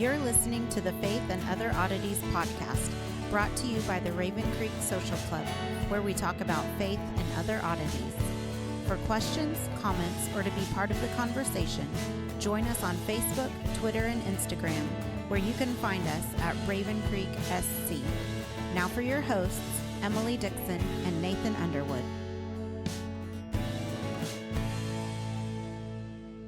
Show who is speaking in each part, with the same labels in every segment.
Speaker 1: You're listening to the Faith and Other Oddities podcast, brought to you by the Raven Creek Social Club, where we talk about faith and other oddities. For questions, comments, or to be part of the conversation, join us on Facebook, Twitter, and Instagram, where you can find us at Raven Creek SC. Now for your hosts, Emily Dixon and Nathan Underwood.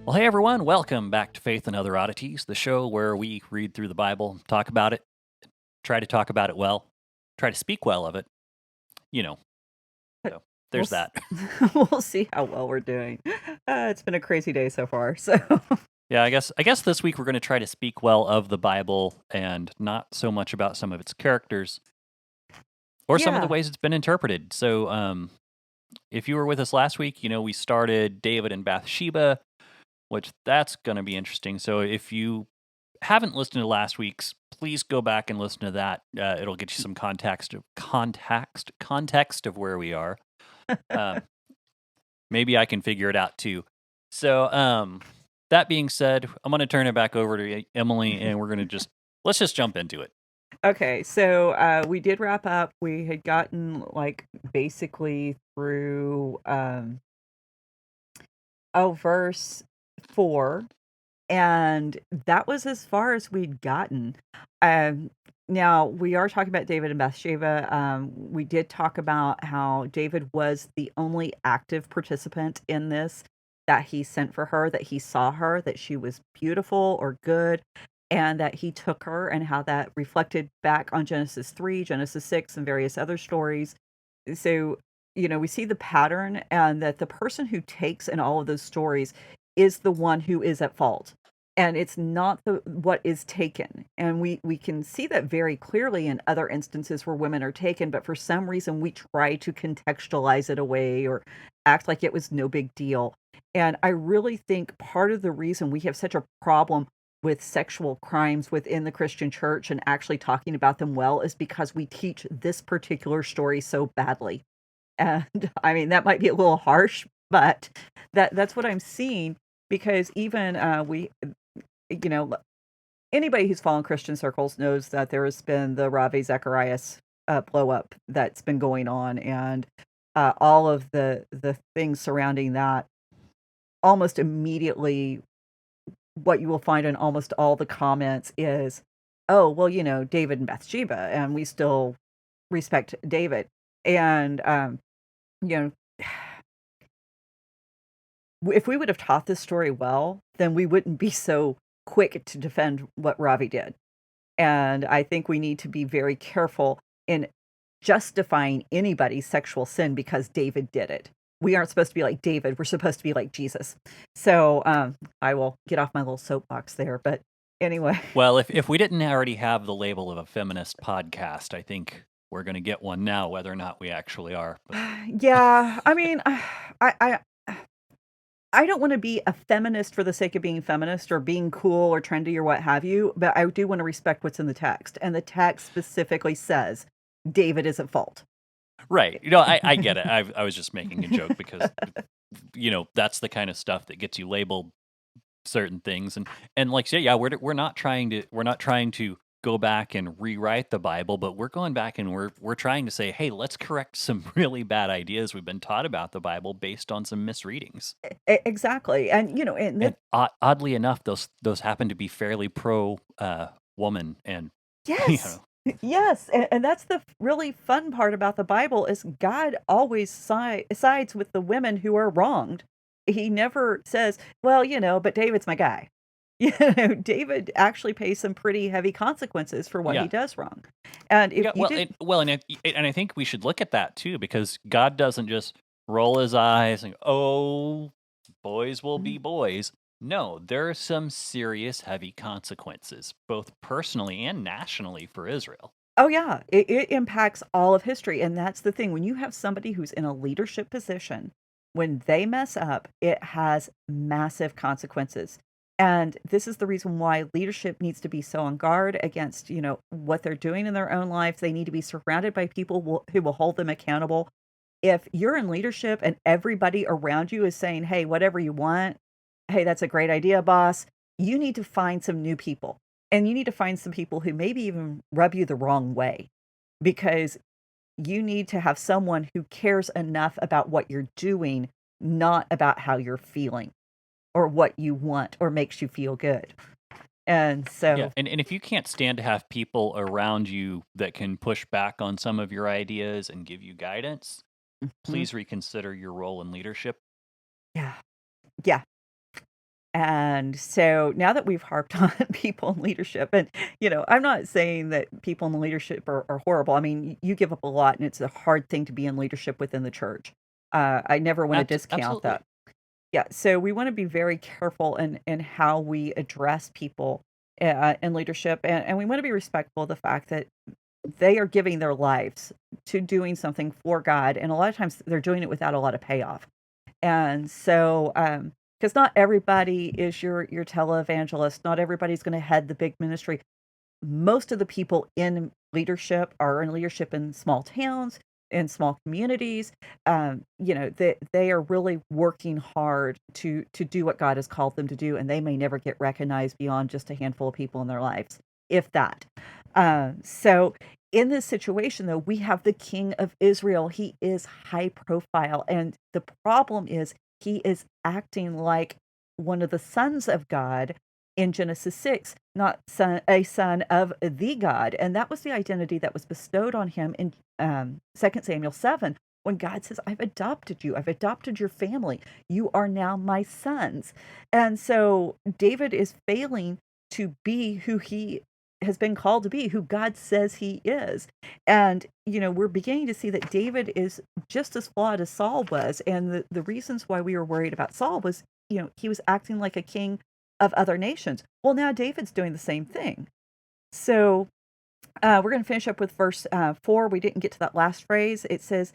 Speaker 2: Well, hey everyone, welcome back to Faith and Other Oddities, the show where we read through the Bible, talk about it, try to talk about it well, try to speak well of it, So there's that.
Speaker 3: We'll see how well we're doing. It's been a crazy day so far, so...
Speaker 2: Yeah, I guess this week we're going to try to speak well of the Bible and not so much about some of its characters or some of the ways it's been interpreted. So if you were with us last week, we started David and Bathsheba, which that's going to be interesting. So if you haven't listened to last week's, please go back and listen to that. It'll get you some context of where we are. Maybe I can figure it out too. So that being said, I'm going to turn it back over to Emily, and we're going to let's just jump into it.
Speaker 3: Okay, so we did wrap up. We had gotten basically through verse 4, and that was as far as we'd gotten. Now we are talking about David and Bathsheba. We did talk about how David was the only active participant in this, that he sent for her, that he saw her, that she was beautiful or good, and that he took her, and how that reflected back on Genesis 3, Genesis 6, and various other stories. So, we see the pattern, and that the person who takes in all of those stories is the one who is at fault. And it's not what is taken. And we can see that very clearly in other instances where women are taken, but for some reason we try to contextualize it away or act like it was no big deal. And I really think part of the reason we have such a problem with sexual crimes within the Christian church and actually talking about them well is because we teach this particular story so badly. And I mean, that might be a little harsh, but that's what I'm seeing, because even anybody who's followed Christian circles knows that there has been the Ravi Zacharias blow up that's been going on, and all of the things surrounding that. Almost immediately, what you will find in almost all the comments is, oh, well, David and Bathsheba, and we still respect David. And, if we would have taught this story well, then we wouldn't be so quick to defend what Ravi did. And I think we need to be very careful in justifying anybody's sexual sin because David did it. We aren't supposed to be like David. We're supposed to be like Jesus. So I will get off my little soapbox there. But anyway.
Speaker 2: Well, if we didn't already have the label of a feminist podcast, I think we're going to get one now, whether or not we actually are. But...
Speaker 3: Yeah, I mean, I don't want to be a feminist for the sake of being feminist or being cool or trendy or what have you, but I do want to respect what's in the text. And the text specifically says David is at fault.
Speaker 2: Right. I get it. I was just making a joke because, that's the kind of stuff that gets you labeled certain things. And we're not trying to go back and rewrite the Bible, but we're going back and we're trying to say, hey, let's correct some really bad ideas we've been taught about the Bible based on some misreadings.
Speaker 3: Exactly. And
Speaker 2: oddly enough, those happen to be fairly pro woman, and
Speaker 3: yes. Yes, and that's the really fun part about the Bible is God always sides with the women who are wronged. He never says, well, but David's my guy. David actually pays some pretty heavy consequences for what he does wrong. And if
Speaker 2: and I think we should look at that too, because God doesn't just roll his eyes and boys will be boys. No, there are some serious heavy consequences, both personally and nationally, for Israel.
Speaker 3: Oh, yeah. It impacts all of history. And that's the thing. When you have somebody who's in a leadership position, when they mess up, it has massive consequences. And this is the reason why leadership needs to be so on guard against, what they're doing in their own lives. They need to be surrounded by people who will hold them accountable. If you're in leadership and everybody around you is saying, hey, whatever you want, hey, that's a great idea, boss, you need to find some new people. And you need to find some people who maybe even rub you the wrong way, because you need to have someone who cares enough about what you're doing, not about how you're feeling or what you want or makes you feel good. And
Speaker 2: Yeah,
Speaker 3: so,
Speaker 2: and if you can't stand to have people around you that can push back on some of your ideas and give you guidance,
Speaker 3: mhm,
Speaker 2: please reconsider your role in leadership.
Speaker 3: yeah, yeah. And so now that we've harped on people in leadership, and I'm not saying that people in leadership are horrible. I mean, you give up a lot, and it's a hard thing to be in leadership within the church. I never want to discount
Speaker 2: Absolutely.
Speaker 3: that. Yeah, so we want to be very careful in how we address people in leadership, and we want to be respectful of the fact that they are giving their lives to doing something for God, and a lot of times they're doing it without a lot of payoff. And so, because not everybody is your televangelist, not everybody's going to head the big ministry. Most of the people in leadership are in leadership in small towns, in small communities. They are really working hard to do what God has called them to do, and they may never get recognized beyond just a handful of people in their lives, if that. So in this situation, though, we have the King of Israel. He is high profile, and the problem is he is acting like one of the sons of God in Genesis 6, not a son of the God. And that was the identity that was bestowed on him in 2 Samuel 7, when God says, I've adopted you, I've adopted your family. You are now my sons. And so David is failing to be who he has been called to be, who God says he is. And, we're beginning to see that David is just as flawed as Saul was. And the reasons why we were worried about Saul was, he was acting like a king of other nations. Well, now David's doing the same thing. So we're going to finish up with verse 4. We didn't get to that last phrase. It says,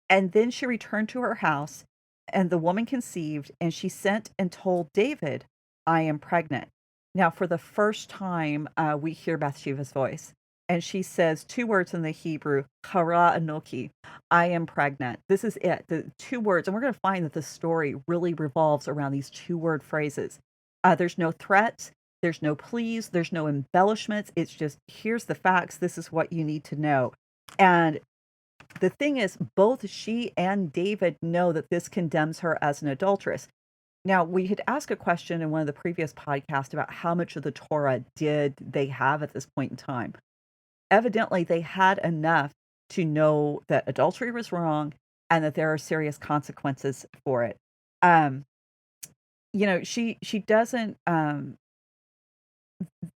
Speaker 3: and then she returned to her house, and the woman conceived, and she sent and told David, I am pregnant. Now, for the first time, we hear Bathsheba's voice. And she says two words in the Hebrew, Hara Anoki, I am pregnant. This is it, the two words. And we're going to find that the story really revolves around these two-word phrases. There's no threats. There's no pleas. There's no embellishments. It's just, here's the facts. This is what you need to know. And the thing is, both she and David know that this condemns her as an adulteress. Now, we had asked a question in one of the previous podcasts about how much of the Torah did they have at this point in time. Evidently, they had enough to know that adultery was wrong and that there are serious consequences for it. Um, she doesn't.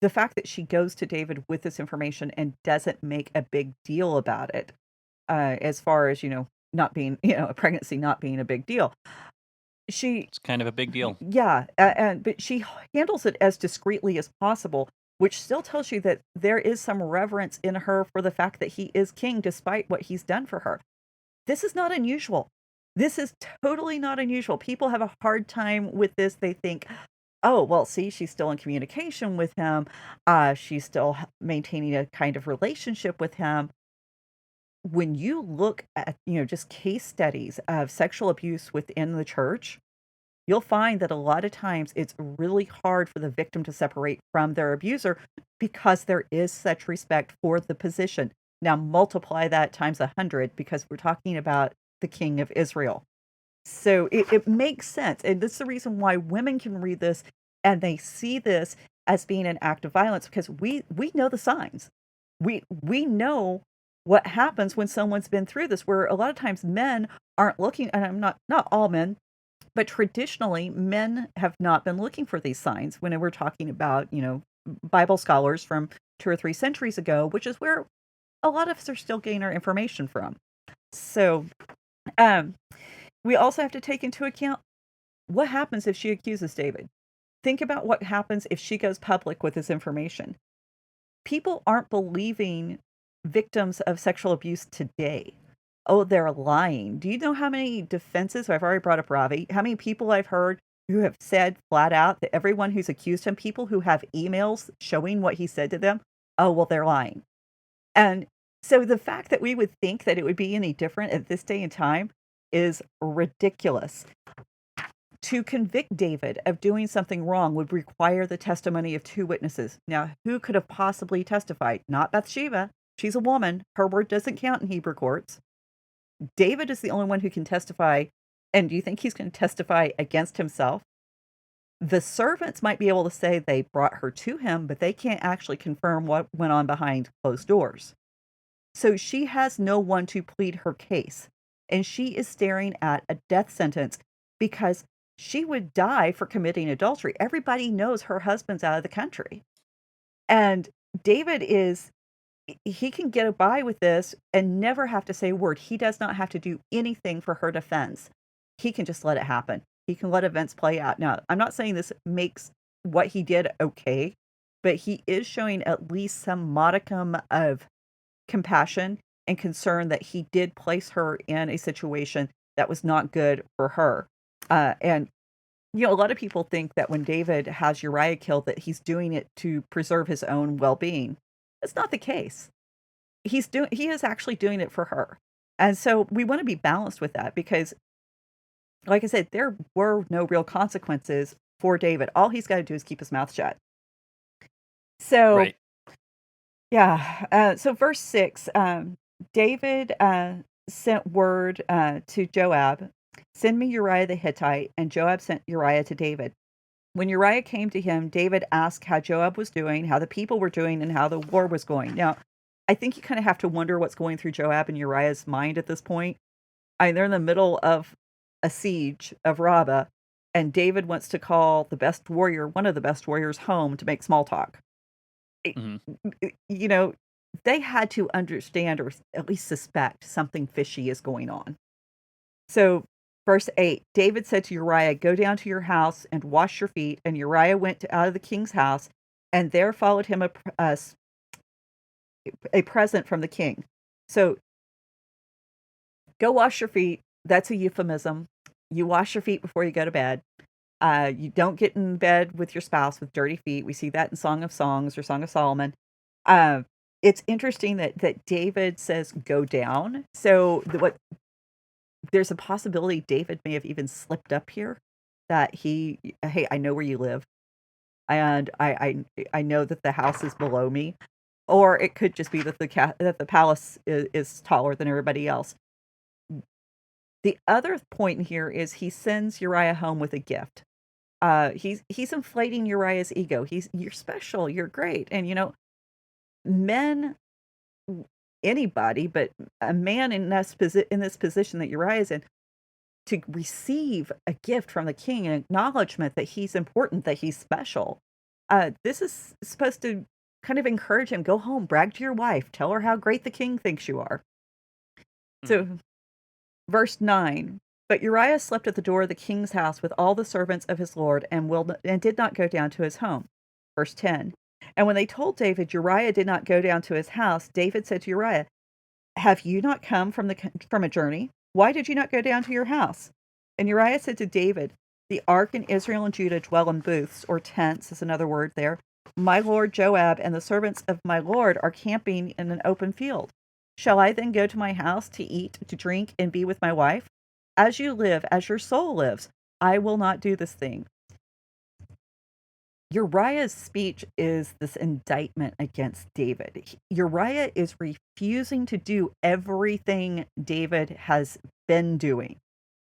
Speaker 3: The fact that she goes to David with this information and doesn't make a big deal about it, as far as not being a pregnancy not being a big deal. She
Speaker 2: It's kind of a big deal.
Speaker 3: Yeah, but she handles it as discreetly as possible, which still tells you that there is some reverence in her for the fact that he is king despite what he's done for her. This is not unusual. This is totally not unusual. People have a hard time with this. They think, oh, well, see, she's still in communication with him. She's still maintaining a kind of relationship with him. When you look at, just case studies of sexual abuse within the church, you'll find that a lot of times it's really hard for the victim to separate from their abuser because there is such respect for the position. Now multiply that times 100 because we're talking about the King of Israel. So it makes sense. And this is the reason why women can read this and they see this as being an act of violence, because we know the signs. We know what happens when someone's been through this, where a lot of times men aren't looking, and I'm not all men, but traditionally men have not been looking for these signs when we're talking about, Bible scholars from 2 or 3 centuries ago, which is where a lot of us are still getting our information from. So, um, we also have to take into account what happens if she accuses David. Think about what happens if she goes public with this information. People aren't believing victims of sexual abuse today. Oh, they're lying. Do you know how many defenses? I've already brought up Ravi. How many people I've heard who have said flat out that everyone who's accused him, people who have emails showing what he said to them, oh, well, they're lying. And so the fact that we would think that it would be any different at this day and time is ridiculous. To convict David of doing something wrong would require the testimony of 2 witnesses. Now, who could have possibly testified? Not Bathsheba. She's a woman. Her word doesn't count in Hebrew courts. David is the only one who can testify. And do you think he's going to testify against himself? The servants might be able to say they brought her to him, but they can't actually confirm what went on behind closed doors. So she has no one to plead her case. And she is staring at a death sentence because she would die for committing adultery. Everybody knows her husband's out of the country. And David he can get by with this and never have to say a word. He does not have to do anything for her defense. He can just let it happen. He can let events play out. Now, I'm not saying this makes what he did okay, but he is showing at least some modicum of compassion and concern that he did place her in a situation that was not good for her. And a lot of people think that when David has Uriah killed, that he's doing it to preserve his own well-being. That's not the case. He is actually doing it for her. And so we want to be balanced with that because, like I said, there were no real consequences for David. All he's got to do is keep his mouth shut. So,
Speaker 2: right.
Speaker 3: Yeah. So verse 6, David sent word to Joab, "Send me Uriah the Hittite," and Joab sent Uriah to David. When Uriah came to him, David asked how Joab was doing, how the people were doing, and how the war was going. Now, I think you kind of have to wonder what's going through Joab and Uriah's mind at this point. They're in the middle of a siege of Rabbah, and David wants to call one of the best warriors home to make small talk.
Speaker 2: Mm-hmm.
Speaker 3: They had to understand or at least suspect something fishy is going on. So, verse 8, David said to Uriah, "Go down to your house and wash your feet." And Uriah went out of the king's house, and there followed him a present from the king. So, go wash your feet. That's a euphemism. You wash your feet before you go to bed. You don't get in bed with your spouse with dirty feet. We see that in Song of Songs or Song of Solomon. It's interesting that David says, "Go down." So there's a possibility David may have even slipped up here, that hey, I know where you live, and I know that the house is below me, or it could just be that the palace is taller than everybody else. The other point here is he sends Uriah home with a gift. He's inflating Uriah's ego. You're special, you're great, and men, anybody, but a man in this position that Uriah is in, to receive a gift from the king, an acknowledgement that he's important, that he's special. This is supposed to kind of encourage him. Go home, brag to your wife, tell her how great the king thinks you are. So, verse 9. But Uriah slept at the door of the king's house with all the servants of his lord, and did not go down to his home. Verse 10. And when they told David Uriah did not go down to his house, David said to Uriah, "Have you not come from a journey? Why did you not go down to your house?" And Uriah said to David, "The ark and Israel and Judah dwell in booths," or tents is another word there. "My lord Joab and the servants of my lord are camping in an open field. Shall I then go to my house to eat, to drink, and be with my wife? As you live, as your soul lives, I will not do this thing." Uriah's speech is this indictment against David. Uriah is refusing to do everything David has been doing.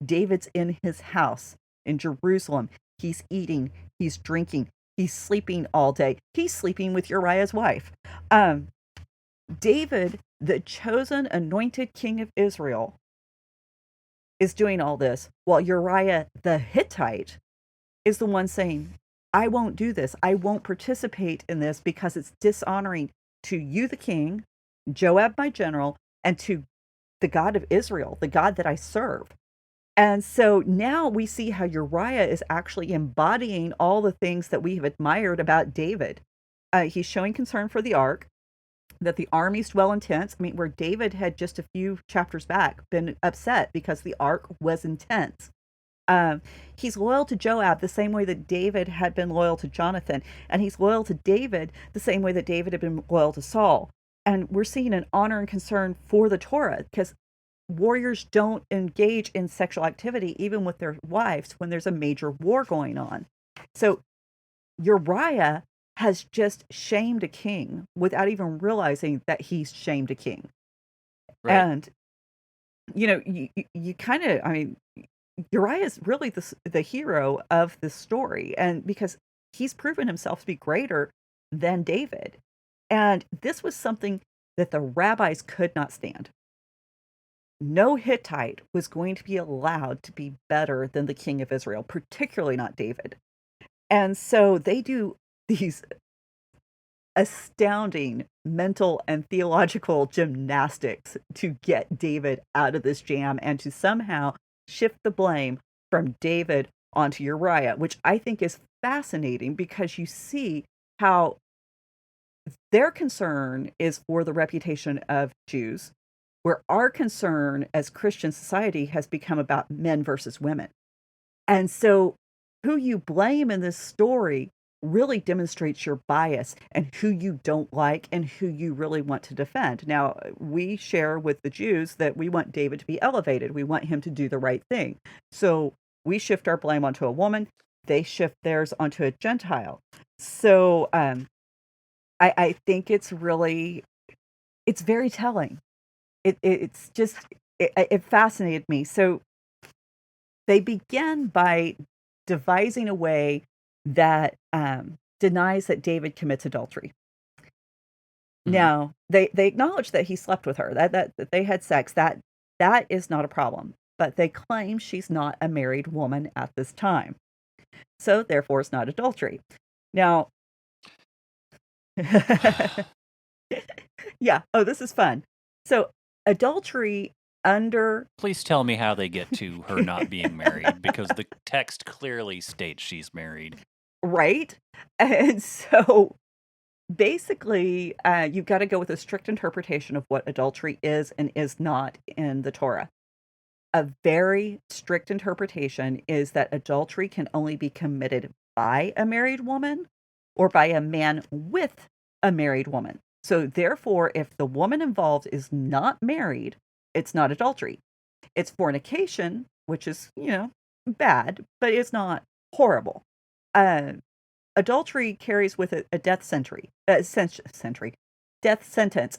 Speaker 3: David's in his house in Jerusalem. He's eating, he's drinking, he's sleeping all day. He's sleeping with Uriah's wife. David, the chosen anointed king of Israel, is doing all this, while Uriah the Hittite is the one saying, "I won't do this. I won't participate in this because it's dishonoring to you, the king, Joab, my general, and to the God of Israel, the God that I serve." And so now we see how Uriah is actually embodying all the things that we have admired about David. He's showing concern for the ark, that the armies dwell in tents. Where David had just a few chapters back been upset because the ark was in tents. He's loyal to Joab the same way that David had been loyal to Jonathan. And he's loyal to David the same way that David had been loyal to Saul. And we're seeing an honor and concern for the Torah, because warriors don't engage in sexual activity even with their wives when there's a major war going on. So Uriah has just shamed a king without even realizing that he's shamed a king.
Speaker 2: Right.
Speaker 3: And, you kind of, Uriah is really the hero of this story. And because he's proven himself to be greater than David. And this was something that the rabbis could not stand. No Hittite was going to be allowed to be better than the king of Israel, particularly not David. And so they do these astounding mental and theological gymnastics to get David out of this jam and to somehow shift the blame from David onto Uriah, which I think is fascinating because you see how their concern is for the reputation of Jews, where our concern as Christian society has become about men versus women. And so who you blame in this story really demonstrates your bias and who you don't like and who you really want to defend. Now, we share with the Jews that we want David to be elevated. We want him to do the right thing. So we shift our blame onto a woman. They shift theirs onto a Gentile. So I think it's very telling. It fascinated me. So they begin by devising a way that denies that David commits adultery.
Speaker 2: Mhm.
Speaker 3: Now, they acknowledge that he slept with her, that they had sex. That is not a problem. But they claim she's not a married woman at this time. So therefore it's not adultery. Now, yeah. Oh, this is fun. So adultery under
Speaker 2: Please tell me how they get to her not being married, because the text clearly states she's married.
Speaker 3: right? And so basically, you've got to go with a strict interpretation of what adultery is and is not in the Torah. A very strict interpretation is that adultery can only be committed by a married woman or by a man with a married woman. So therefore, if the woman involved is not married, it's not adultery. It's fornication, which is, bad, but it's not horrible. Adultery carries with it a death death sentence.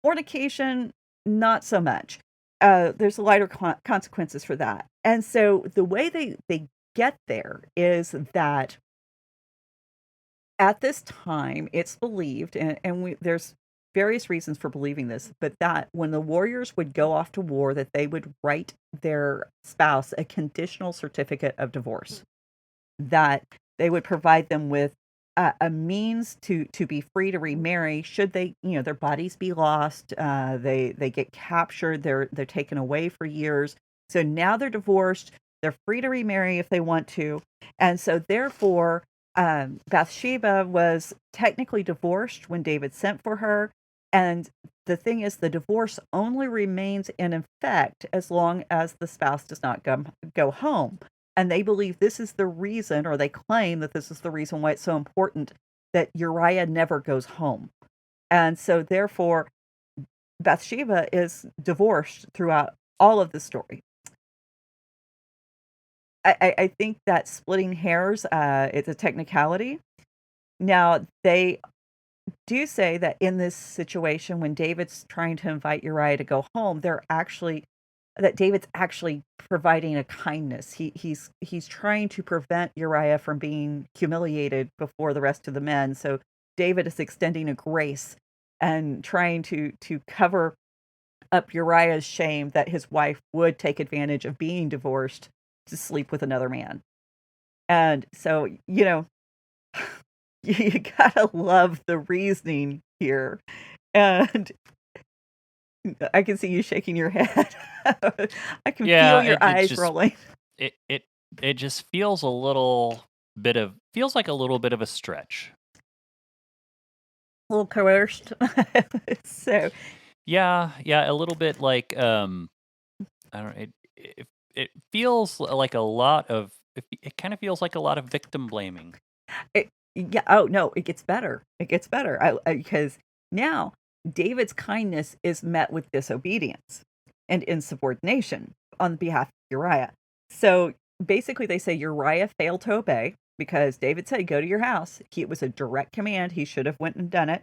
Speaker 3: Fornication, not so much. There's lighter consequences for that. And so the way they get there is that at this time, it's believed, and there's various reasons for believing this, but that when the warriors would go off to war, that they would write their spouse a conditional certificate of divorce, that they would provide them with a means to be free to remarry should they, their bodies be lost, they get captured, they're taken away for years. So now they're divorced, they're free to remarry if they want to, and so therefore Bathsheba was technically divorced when David sent for her. And the thing is, the divorce only remains in effect as long as the spouse does not go home. And they believe this is the reason, or they claim that this is the reason why it's so important that Uriah never goes home. And so therefore, Bathsheba is divorced throughout all of the story. I think that splitting hairs, it's a technicality. Now, they do say that in this situation, when David's trying to invite Uriah to go home, that David's actually providing a kindness. He's trying to prevent Uriah from being humiliated before the rest of the men. So David is extending a grace and trying to cover up Uriah's shame that his wife would take advantage of being divorced to sleep with another man. And so, you gotta love the reasoning here. And I can see you shaking your head. I can feel your eyes rolling.
Speaker 2: It just feels like a little bit of a stretch.
Speaker 3: A little coerced. So
Speaker 2: yeah, a little bit like I don't know. It feels like a lot of. It kind of feels like a lot of victim blaming.
Speaker 3: Yeah. Oh no, it gets better. It gets better because now David's kindness is met with disobedience. and insubordination on behalf of Uriah. So basically, they say Uriah failed to obey because David said, "Go to your house." It was a direct command. He should have went and done it.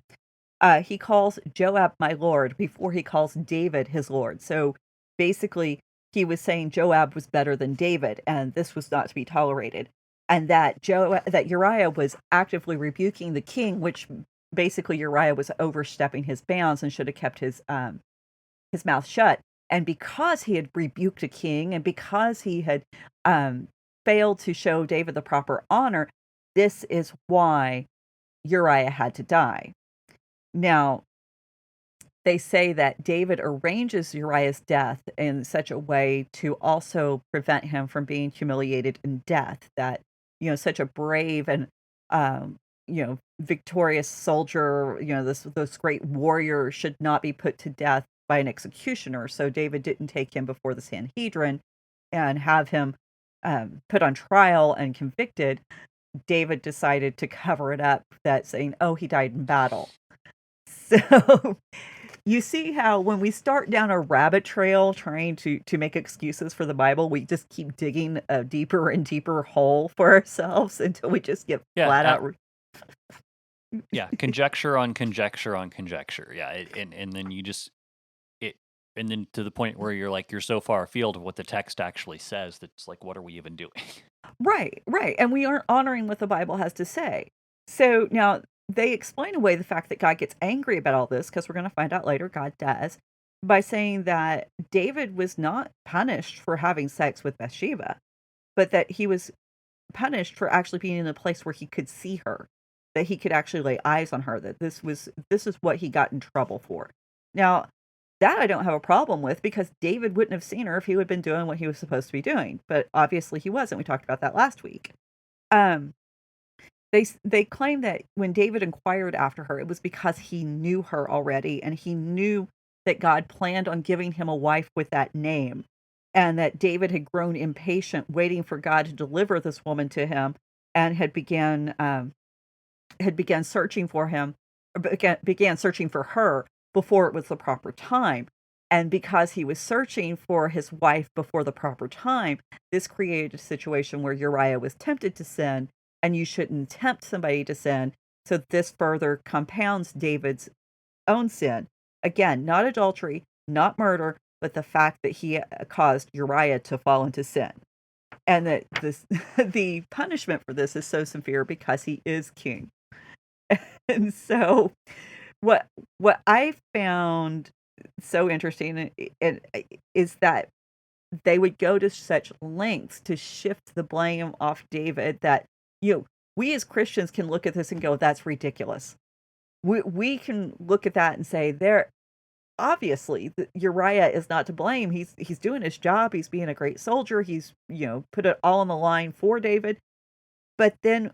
Speaker 3: He calls Joab my lord before he calls David his lord. So basically, he was saying Joab was better than David, and this was not to be tolerated. And that Uriah was actively rebuking the king, which basically Uriah was overstepping his bounds and should have kept his mouth shut. And because he had rebuked a king, and because he had failed to show David the proper honor, this is why Uriah had to die. Now, they say that David arranges Uriah's death in such a way to also prevent him from being humiliated in death. That, such a brave and, victorious soldier, this great warrior should not be put to death by an executioner. So David didn't take him before the Sanhedrin and have him put on trial and convicted. David decided to cover it up, that saying, "Oh, he died in battle." So you see how when we start down a rabbit trail trying to make excuses for the Bible, we just keep digging a deeper and deeper hole for ourselves until we just get flat out.
Speaker 2: Yeah, conjecture on conjecture on conjecture. Yeah, and then you just and then to the point where you're so far afield of what the text actually says that's like, what are we even doing?
Speaker 3: Right, and we aren't honoring what the Bible has to say. So now they explain away the fact that God gets angry about all this, because we're going to find out later God does, by saying that David was not punished for having sex with Bathsheba, but that he was punished for actually being in a place where he could see her, that he could actually lay eyes on her, that this is what he got in trouble for. Now, that I don't have a problem with, because David wouldn't have seen her if he had been doing what he was supposed to be doing, but obviously he wasn't. We talked about that last week. They claim that when David inquired after her, it was because he knew her already, and he knew that God planned on giving him a wife with that name, and that David had grown impatient, waiting for God to deliver this woman to him, and had began searching for him, or began searching for her before it was the proper time. And because he was searching for his wife before the proper time, this created a situation where Uriah was tempted to sin, and you shouldn't tempt somebody to sin. So this further compounds David's own sin. Again, not adultery, not murder, but the fact that he caused Uriah to fall into sin. And that the punishment for this is so severe because he is king. And so what I found so interesting is that they would go to such lengths to shift the blame off David, that we as Christians can look at this and go, "That's ridiculous." We can look at that and say, obviously Uriah is not to blame. He's doing his job. He's being a great soldier. He's put it all on the line for David. But then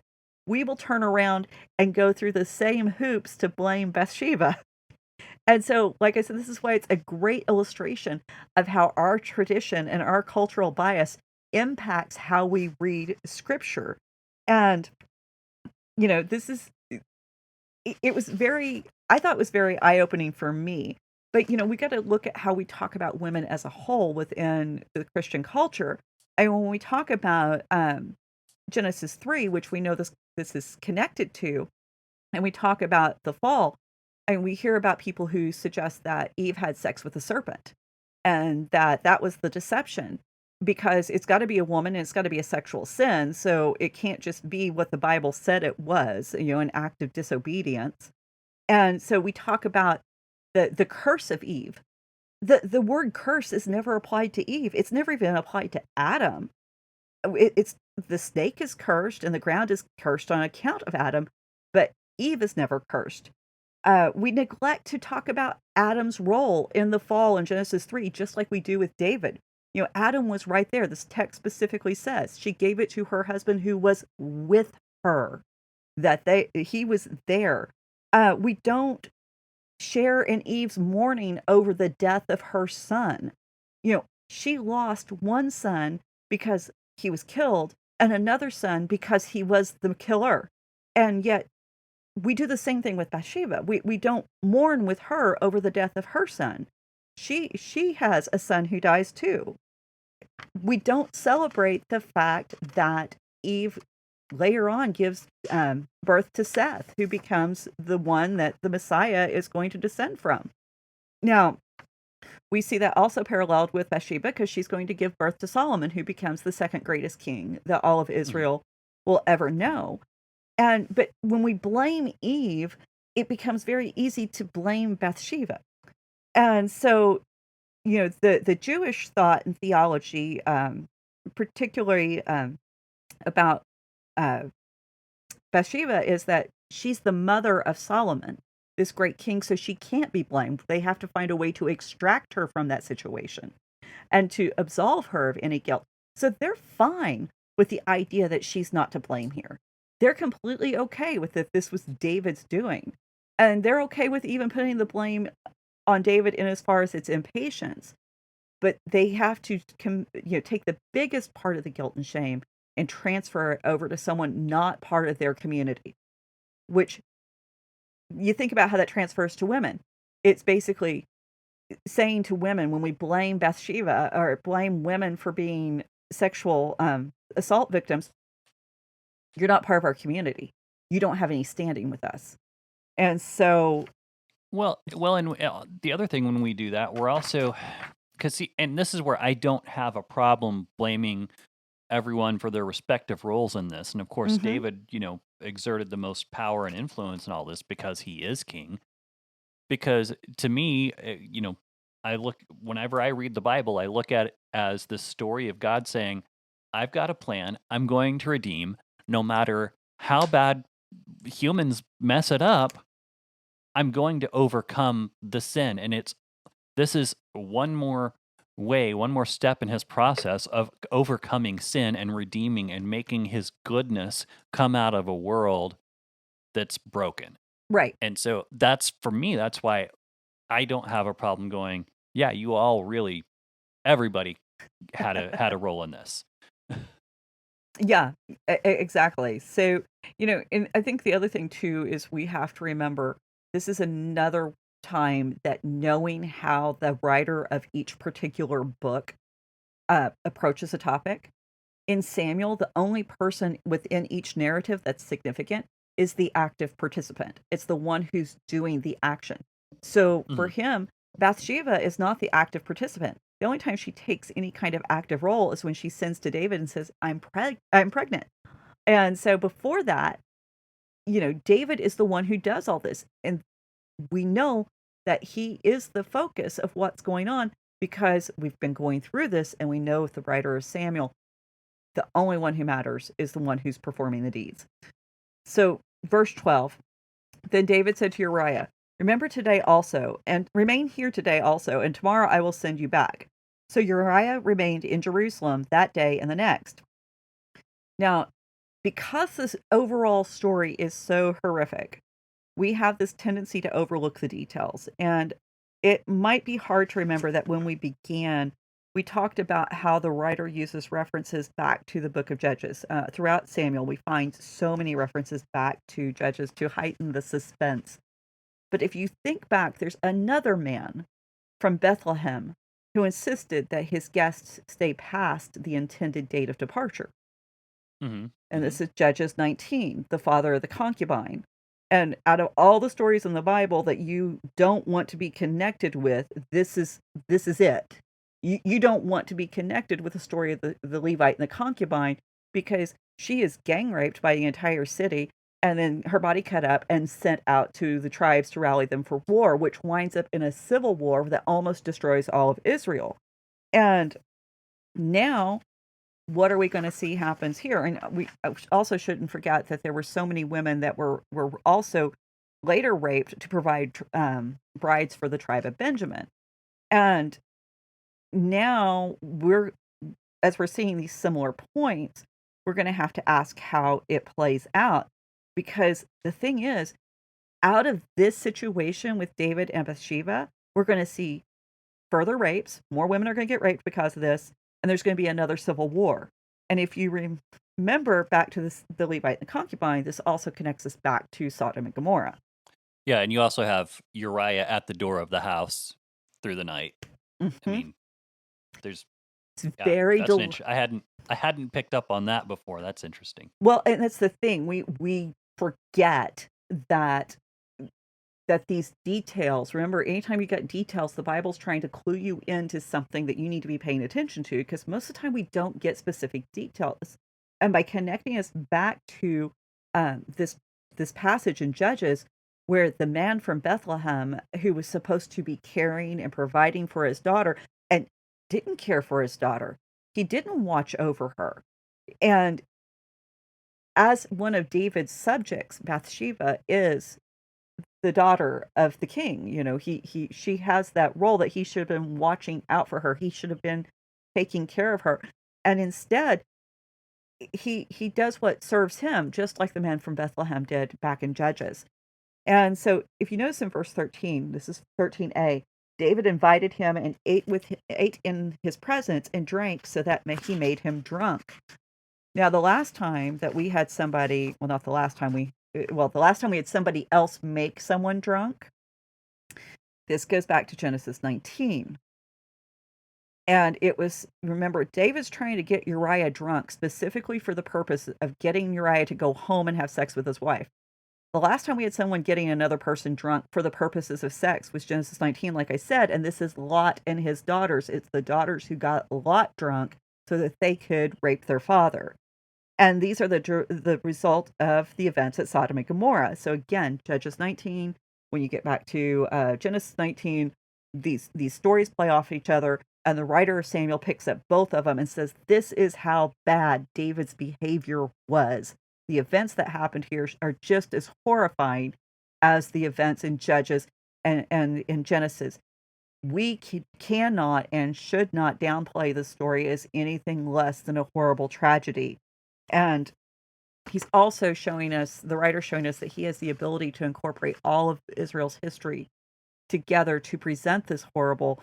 Speaker 3: we will turn around and go through the same hoops to blame Bathsheba. And so, like I said, this is why it's a great illustration of how our tradition and our cultural bias impacts how we read scripture. And, this is, it was I thought it was very eye-opening for me. But, we got to look at how we talk about women as a whole within the Christian culture. And when we talk about Genesis 3, which we know this is connected to, and we talk about the fall, and we hear about people who suggest that Eve had sex with a serpent, and that was the deception, because it's got to be a woman and it's got to be a sexual sin. So it can't just be what the Bible said it was, an act of disobedience. And so we talk about the curse of Eve. The word curse is never applied to Eve. It's never even applied to Adam. It's the snake is cursed and the ground is cursed on account of Adam, but Eve is never cursed. We neglect to talk about Adam's role in the fall in Genesis 3, just like we do with David. Adam was right there. This text specifically says she gave it to her husband who was with her, that he was there. We don't share in Eve's mourning over the death of her son. She lost one son because he was killed, and another son because he was the killer. And yet we do the same thing with Bathsheba. We don't mourn with her over the death of her son. she has a son who dies too. We don't celebrate the fact that Eve later on gives birth to Seth, who becomes the one that the Messiah is going to descend from. Now, we see that also paralleled with Bathsheba, because she's going to give birth to Solomon, who becomes the second greatest king that all of Israel will ever know. But when we blame Eve, it becomes very easy to blame Bathsheba. And so, the Jewish thought and theology, particularly about Bathsheba, is that she's the mother of Solomon, this great king, so she can't be blamed. They have to find a way to extract her from that situation and to absolve her of any guilt. So they're fine with the idea that she's not to blame here. They're completely okay with that this was David's doing. And they're okay with even putting the blame on David in as far as its impatience. But they have to take the biggest part of the guilt and shame and transfer it over to someone not part of their community, which you think about how that transfers to women. It's basically saying to women, when we blame Bathsheba or blame women for being sexual assault victims, you're not part of our community. You don't have any standing with us. And so,
Speaker 2: and the other thing when we do that, we're also, and this is where I don't have a problem blaming everyone for their respective roles in this. And of course, David, exerted the most power and influence in all this because he is king. Because to me, whenever I read the Bible, I look at it as the story of God saying, I've got a plan. I'm going to redeem, no matter how bad humans mess it up. I'm going to overcome the sin. And this is one more step in his process of overcoming sin and redeeming and making his goodness come out of a world that's broken.
Speaker 3: Right.
Speaker 2: And so that's why I don't have a problem going, yeah, you all really, everybody had a role in this.
Speaker 3: Yeah, exactly. So, and I think the other thing too is we have to remember this is another time that knowing how the writer of each particular book approaches a topic. In Samuel, the only person within each narrative that's significant is the active participant. It's the one who's doing the action. So for him, Bathsheba is not the active participant. The only time she takes any kind of active role is when she sends to David and says, I'm pregnant. And so before that, David is the one who does all this. And we know that he is the focus of what's going on because we've been going through this, and we know with the writer of Samuel, the only one who matters is the one who's performing the deeds. So verse 12, then David said to Uriah, remember today also, and remain here today also, and tomorrow I will send you back. So Uriah remained in Jerusalem that day and the next. Now, because this overall story is so horrific, we have this tendency to overlook the details. And it might be hard to remember that when we began, we talked about how the writer uses references back to the book of Judges. Throughout Samuel, we find so many references back to Judges to heighten the suspense. But if you think back, there's another man from Bethlehem who insisted that his guests stay past the intended date of departure. And this is Judges 19, the father of the concubine. And out of all the stories in the Bible that you don't want to be connected with, this is it. You don't want to be connected with the story of the Levite and the concubine, because she is gang raped by the entire city, and then her body cut up and sent out to the tribes to rally them for war, which winds up in a civil war that almost destroys all of Israel. And now, what are we going to see happens here? And we also shouldn't forget that there were so many women that were also later raped to provide brides for the tribe of Benjamin. And now as we're seeing these similar points, we're going to have to ask how it plays out. Because the thing is, out of this situation with David and Bathsheba, we're going to see further rapes. More women are going to get raped because of this. And there's going to be another civil war. And if you remember back to the Levite and the concubine, this also connects us back to Sodom and Gomorrah.
Speaker 2: Yeah, and you also have Uriah at the door of the house through the night. I
Speaker 3: Mhm.
Speaker 2: mean, there's
Speaker 3: It's
Speaker 2: yeah,
Speaker 3: very
Speaker 2: that's an
Speaker 3: del
Speaker 2: I hadn't picked up on that before. That's interesting.
Speaker 3: well, and that's the thing, we forget that these details, remember, anytime you got details, the Bible's trying to clue you into something that you need to be paying attention to, because most of the time we don't get specific details. And by connecting us back to this passage in Judges, where the man from Bethlehem, who was supposed to be caring and providing for his daughter, and didn't care for his daughter, he didn't watch over her. And as one of David's subjects, Bathsheba is the daughter of the king. She has that role that he should have been watching out for her. He should have been taking care of her. And instead, he does what serves him, just like the man from Bethlehem did back in Judges. And so if you notice in verse 13, this is 13a, David invited him and ate in his presence and drank so that he made him drunk. Now, the last time that we had somebody, well, not the last time the last time we had somebody else make someone drunk, this goes back to Genesis 19. And it was, remember, David's trying to get Uriah drunk specifically for the purpose of getting Uriah to go home and have sex with his wife. The last time we had someone getting another person drunk for the purposes of sex was Genesis 19, like I said, and this is Lot and his daughters. It's the daughters who got Lot drunk so that they could rape their father. And these are the result of the events at Sodom and Gomorrah. So again, Judges 19, when you get back to Genesis 19, these stories play off each other, and the writer of Samuel picks up both of them and says, this is how bad David's behavior was. The events that happened here are just as horrifying as the events in Judges and in Genesis. We cannot and should not downplay the story as anything less than a horrible tragedy. And he's also showing us, the writer showing us, that he has the ability to incorporate all of Israel's history together to present this horrible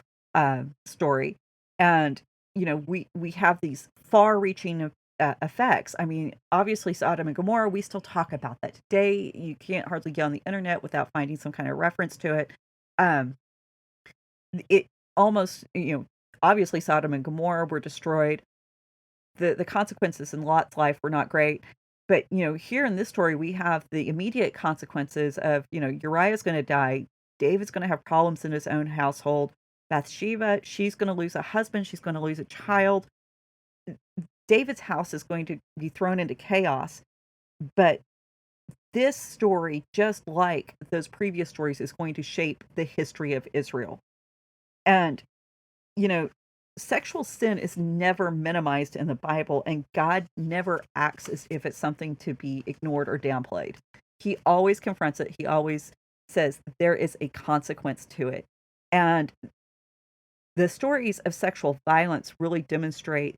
Speaker 3: story. And, we have these far-reaching effects. I mean, obviously, Sodom and Gomorrah, we still talk about that today. You can't hardly get on the internet without finding some kind of reference to it. Um, it almost, obviously, Sodom and Gomorrah were destroyed. The consequences in Lot's life were not great. But, here in this story, we have the immediate consequences of, Uriah's going to die. David's going to have problems in his own household. Bathsheba, she's going to lose a husband. She's going to lose a child. David's house is going to be thrown into chaos. But this story, just like those previous stories, is going to shape the history of Israel. And, sexual sin is never minimized in the Bible, and God never acts as if it's something to be ignored or downplayed. He always confronts it. He always says there is a consequence to it. And the stories of sexual violence really demonstrate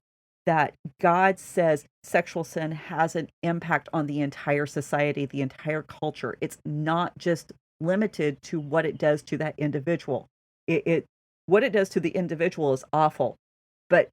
Speaker 3: that God says sexual sin has an impact on the entire society, the entire culture. It's not just limited to what it does to that individual. What it does to the individual is awful, but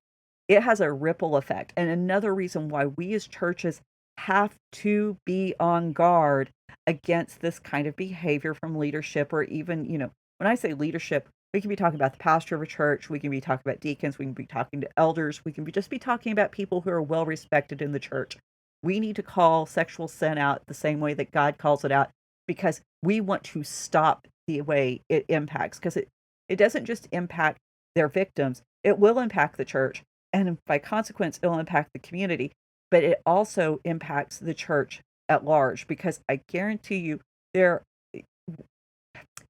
Speaker 3: it has a ripple effect. And another reason why we as churches have to be on guard against this kind of behavior from leadership, or even, when I say leadership, we can be talking about the pastor of a church, we can be talking about deacons, we can be talking to elders, we can just be talking about people who are well respected in the church. We need to call sexual sin out the same way that God calls it out, because we want to stop the way it impacts, because it doesn't just impact their victims, it will impact the church, and by consequence, it will impact the community, but it also impacts the church at large, because I guarantee you there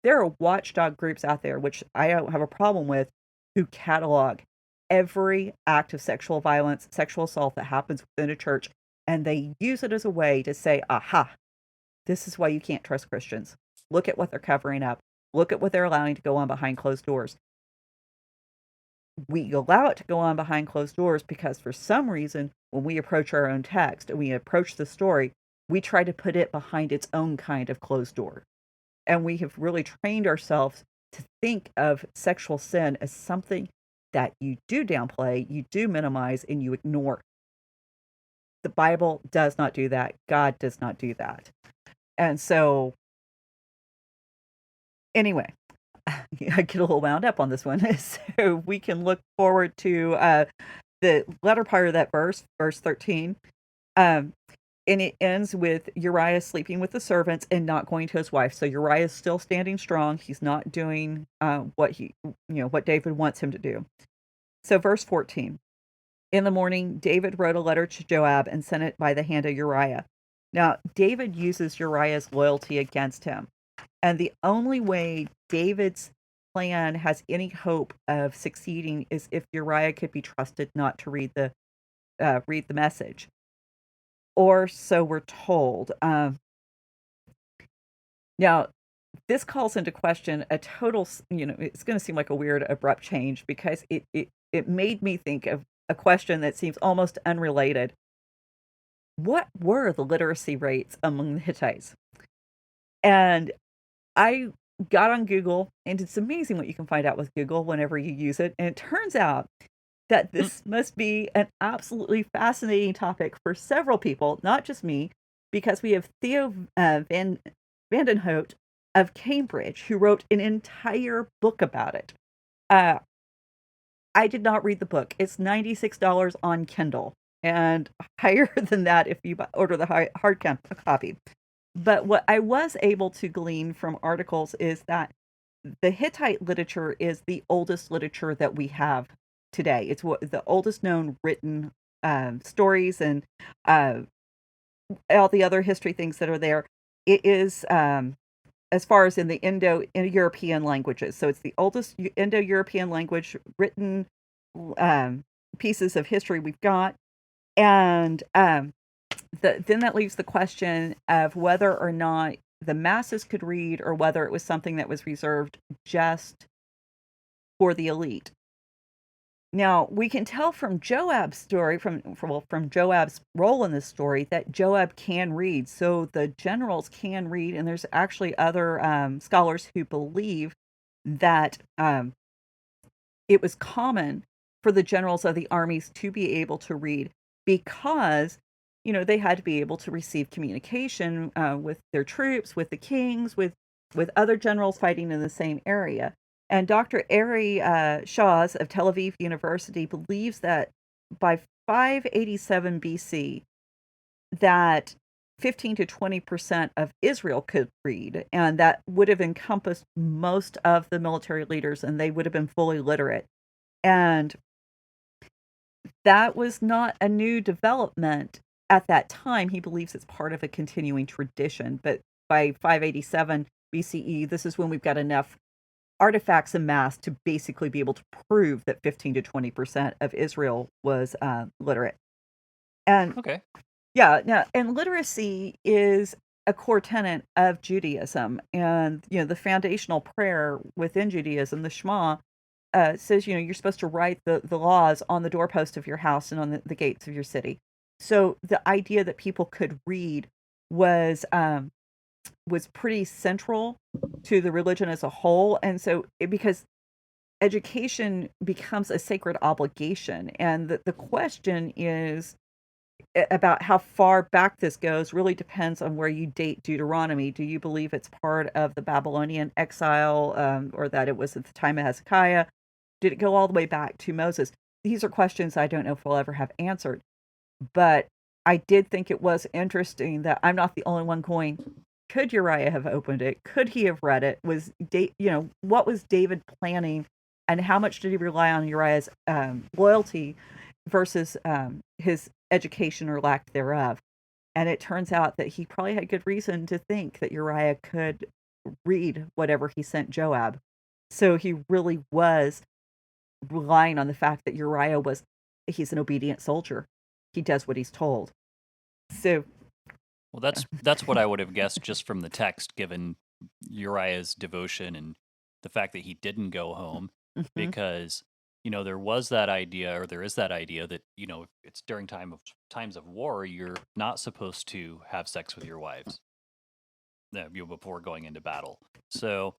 Speaker 3: are watchdog groups out there, which I don't have a problem with, who catalog every act of sexual violence, sexual assault that happens within a church, and they use it as a way to say, aha, this is why you can't trust Christians. Look at what they're covering up. Look at what they're allowing to go on behind closed doors. We allow it to go on behind closed doors because for some reason, when we approach our own text and we approach the story, we try to put it behind its own kind of closed door. And we have really trained ourselves to think of sexual sin as something that you do downplay, you do minimize, and you ignore. The Bible does not do that. God does not do that. And so, anyway, I get a little wound up on this one. So we can look forward to the latter part of that verse 13. Um, and it ends with Uriah sleeping with the servants and not going to his wife. So Uriah is still standing strong. He's not doing what David wants him to do. So verse 14. In the morning, David wrote a letter to Joab and sent it by the hand of Uriah. Now, David uses Uriah's loyalty against him. And the only way David's plan has any hope of succeeding is if Uriah could be trusted not to read the message, or so we're told. Now, this calls into question a total. It's going to seem like a weird, abrupt change because it made me think of a question that seems almost unrelated. What were the literacy rates among the Hittites? And I got on Google, and it's amazing what you can find out with Google whenever you use it. And it turns out that this must be an absolutely fascinating topic for several people, not just me, because we have Theo Van Vandenhout of Cambridge, who wrote an entire book about it. I did not read the book. It's $96 on Kindle, and higher than that if you order the hard copy. But what I was able to glean from articles is that the Hittite literature is the oldest literature that we have today. It's the oldest known written stories and all the other history things that are there. It is as far as in the Indo-European languages. So it's the oldest Indo-European language written pieces of history we've got. And then that leaves the question of whether or not the masses could read or whether it was something that was reserved just for the elite. Now, we can tell from Joab's story, from Joab's role in this story, that Joab can read. So the generals can read, and there's actually other scholars who believe that it was common for the generals of the armies to be able to read because, they had to be able to receive communication with their troops, with the kings, with other generals fighting in the same area. And Dr. Ari Shahs of Tel Aviv University believes that by 587 BC, that 15 to 20% of Israel could read, and that would have encompassed most of the military leaders, and they would have been fully literate. And that was not a new development at that time. He believes it's part of a continuing tradition. But by 587 BCE, this is when we've got enough artifacts amassed to basically be able to prove that 15 to 20% of Israel was literate. And
Speaker 2: Okay.
Speaker 3: yeah, now, and literacy is a core tenet of Judaism. And, the foundational prayer within Judaism, the Shema, says, you're supposed to write the laws on the doorpost of your house and on the gates of your city. So the idea that people could read was pretty central to the religion as a whole. And so because education becomes a sacred obligation, and the question is about how far back this goes really depends on where you date Deuteronomy. Do you believe it's part of the Babylonian exile, or that it was at the time of Hezekiah? Did it go all the way back to Moses? These are questions I don't know if we'll ever have answered. But I did think it was interesting that I'm not the only one going, could Uriah have opened it? Could he have read it? What was David planning, and how much did he rely on Uriah's loyalty versus his education or lack thereof? And it turns out that he probably had good reason to think that Uriah could read whatever he sent Joab. So he really was relying on the fact that Uriah he's an obedient soldier. He does what he's told. So,
Speaker 2: well, that's what I would have guessed just from the text, given Uriah's devotion and the fact that he didn't go home, because there was that idea, or there is that idea that it's during times of war, you're not supposed to have sex with your wives before going into battle. So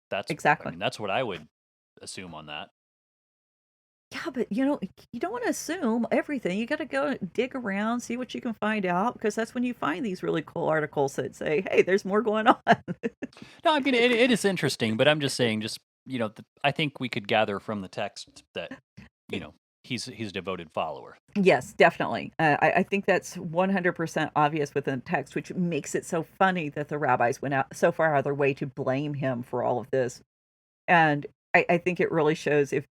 Speaker 2: that's
Speaker 3: exactly.
Speaker 2: that's what I would assume on that.
Speaker 3: Yeah, but you don't want to assume everything. You got to go dig around, see what you can find out, because that's when you find these really cool articles that say, "Hey, there's more going on."
Speaker 2: No, I mean it is interesting, but I'm just saying, I think we could gather from the text that he's a devoted follower.
Speaker 3: Yes, definitely. I think that's 100% obvious within the text, which makes it so funny that the rabbis went out so far out of their way to blame him for all of this. And I think it really shows if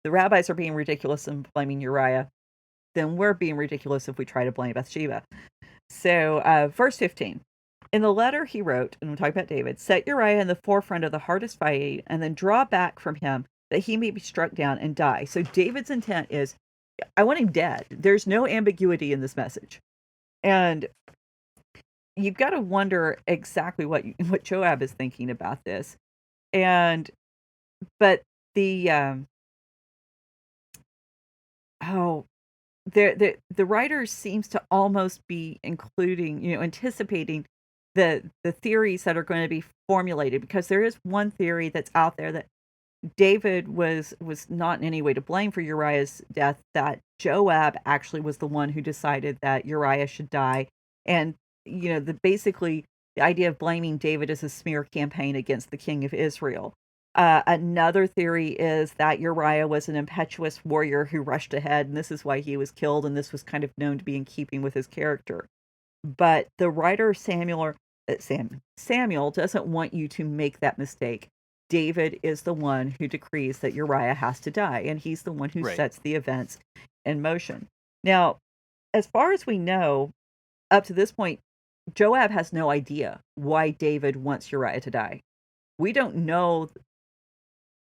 Speaker 3: the rabbis are being ridiculous and blaming Uriah, then we're being ridiculous if we try to blame Bathsheba. So, verse 15. In the letter he wrote, and we're talking about David, set Uriah in the forefront of the hardest fighting, and then draw back from him that he may be struck down and die. So David's intent is, I want him dead. There's no ambiguity in this message. And you've got to wonder exactly what Joab is thinking about this. But the the writer seems to almost be including, anticipating the theories that are going to be formulated, because there is one theory that's out there that David was not in any way to blame for Uriah's death, that Joab actually was the one who decided that Uriah should die. And, basically the idea of blaming David is a smear campaign against the king of Israel. Another theory is that Uriah was an impetuous warrior who rushed ahead, and this is why he was killed, and this was kind of known to be in keeping with his character. But the writer Samuel doesn't want you to make that mistake. David is the one who decrees that Uriah has to die, and he's the one who
Speaker 2: Right.
Speaker 3: sets the events in motion. Now, as far as we know, up to this point, Joab has no idea why David wants Uriah to die. We don't know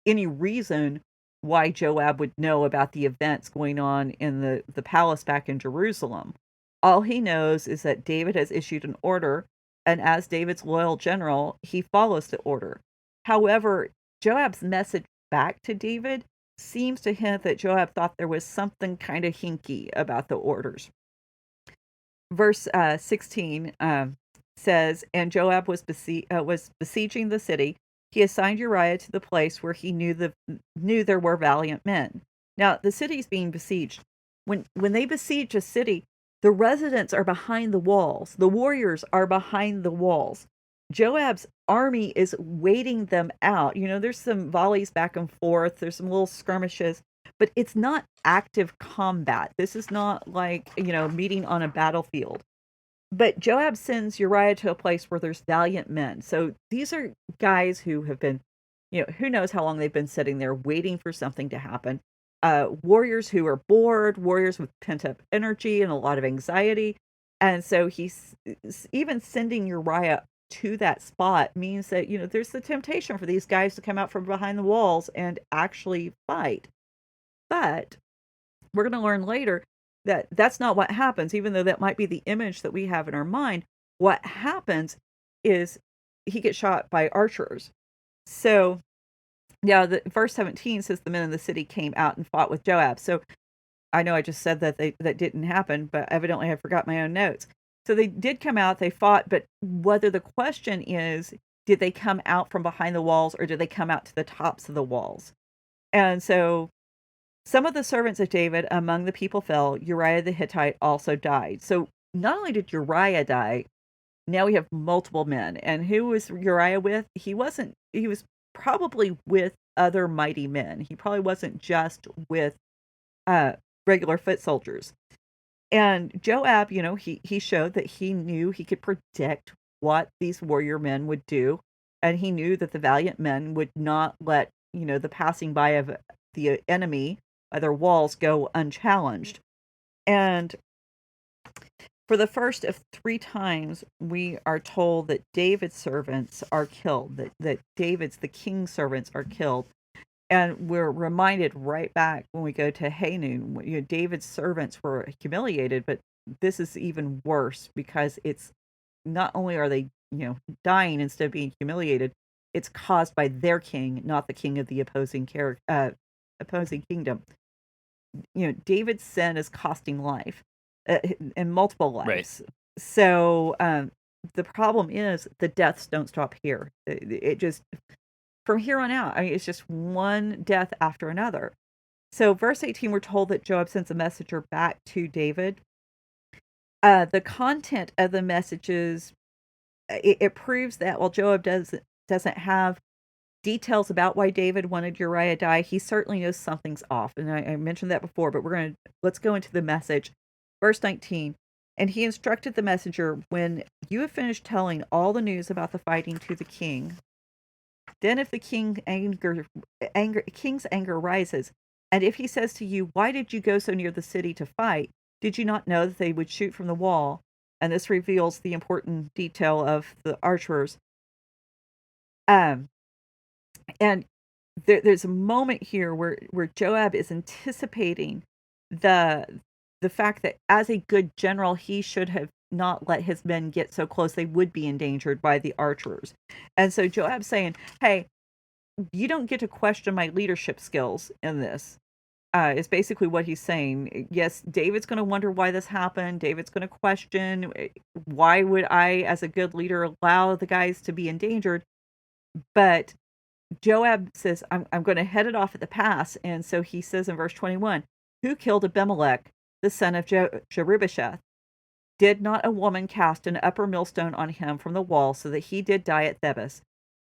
Speaker 3: any reason why Joab would know about the events going on in the palace back in Jerusalem. All he knows is that David has issued an order, and as David's loyal general, he follows the order. However, Joab's message back to David seems to hint that Joab thought there was something kind of hinky about the orders. Verse 16 says, and Joab was besieging the city. He assigned Uriah to the place where he knew there were valiant men. Now, the city's being besieged. When they besiege a city, the residents are behind the walls. The warriors are behind the walls. Joab's army is waiting them out. There's some volleys back and forth. There's some little skirmishes, but it's not active combat. This is not like, meeting on a battlefield. But Joab sends Uriah to a place where there's valiant men. So these are guys who have been, who knows how long they've been sitting there waiting for something to happen. Warriors who are bored, warriors with pent-up energy and a lot of anxiety. And so he's even sending Uriah to that spot means that, there's the temptation for these guys to come out from behind the walls and actually fight. But we're going to learn later that that's not what happens, even though that might be the image that we have in our mind. What happens is he gets shot by archers. So now verse 17 says the men in the city came out and fought with Joab. So I know I just said that that didn't happen, but evidently I forgot my own notes. So they did come out, they fought, but whether the question is, did they come out from behind the walls or did they come out to the tops of the walls? And so some of the servants of David among the people fell. Uriah the Hittite also died. So not only did Uriah die, now we have multiple men. And who was Uriah with? He was probably with other mighty men. He probably wasn't just with regular foot soldiers. And Joab, he showed that he knew he could predict what these warrior men would do. And he knew that the valiant men would not let, the passing by of the enemy by their walls go unchallenged. And for the first of 3 times, we are told that David's servants are killed, that the king's servants are killed. And we're reminded right back when we go to Hanun, David's servants were humiliated, but this is even worse because it's not only are they, dying instead of being humiliated, it's caused by their king, not the king of the opposing kingdom. David's sin is costing life, and multiple lives.
Speaker 2: Right.
Speaker 3: So the problem is the deaths don't stop here. It just, from here on out, it's just one death after another. So verse 18, we're told that Joab sends a messenger back to David. The content of the messages, it proves that while Joab doesn't have details about why David wanted Uriah to die, he certainly knows something's off. And I mentioned that before, but let's go into the message. Verse 19, and he instructed the messenger, when you have finished telling all the news about the fighting to the king, then if the king's anger rises, and if he says to you, why did you go so near the city to fight? Did you not know that they would shoot from the wall? And this reveals the important detail of the archers. And there's a moment here where Joab is anticipating the fact that as a good general, he should have not let his men get so close. They would be endangered by the archers. And so Joab's saying, hey, you don't get to question my leadership skills in this. Is basically what he's saying. Yes, David's going to wonder why this happened. David's going to question, why would I, as a good leader, allow the guys to be endangered? But Joab says, I'm going to head it off at the pass. And so he says in verse 21, who killed Abimelech, the son of Jerubbesheth? Did not a woman cast an upper millstone on him from the wall, so that he did die at Thebes?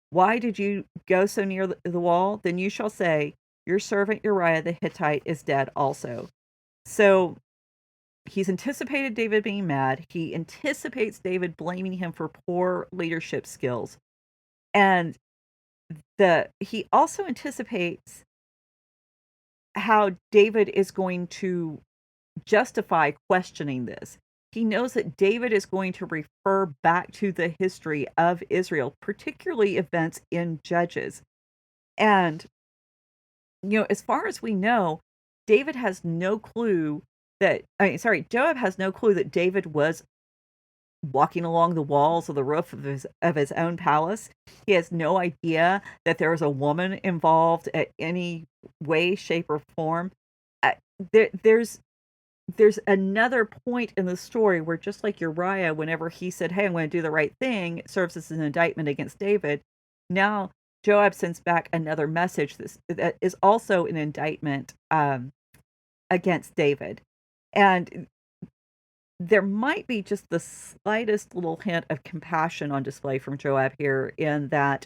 Speaker 3: Why did you go so near the wall? Then you shall say, your servant Uriah the Hittite is dead also. So he's anticipated David being mad. He anticipates David blaming him for poor leadership skills. And he also anticipates how David is going to justify questioning this. He knows that David is going to refer back to the history of Israel, particularly events in Judges. And, as far as we know, Joab has no clue that David was walking along the walls of the roof of his own palace. He has no idea that there was a woman involved at any way, shape, or form. There's another point in the story where, just like Uriah, whenever he said, hey, I'm going to do the right thing, it serves as an indictment against David. Now Joab sends back another message that is also an indictment against David. And there might be just the slightest little hint of compassion on display from Joab here, in that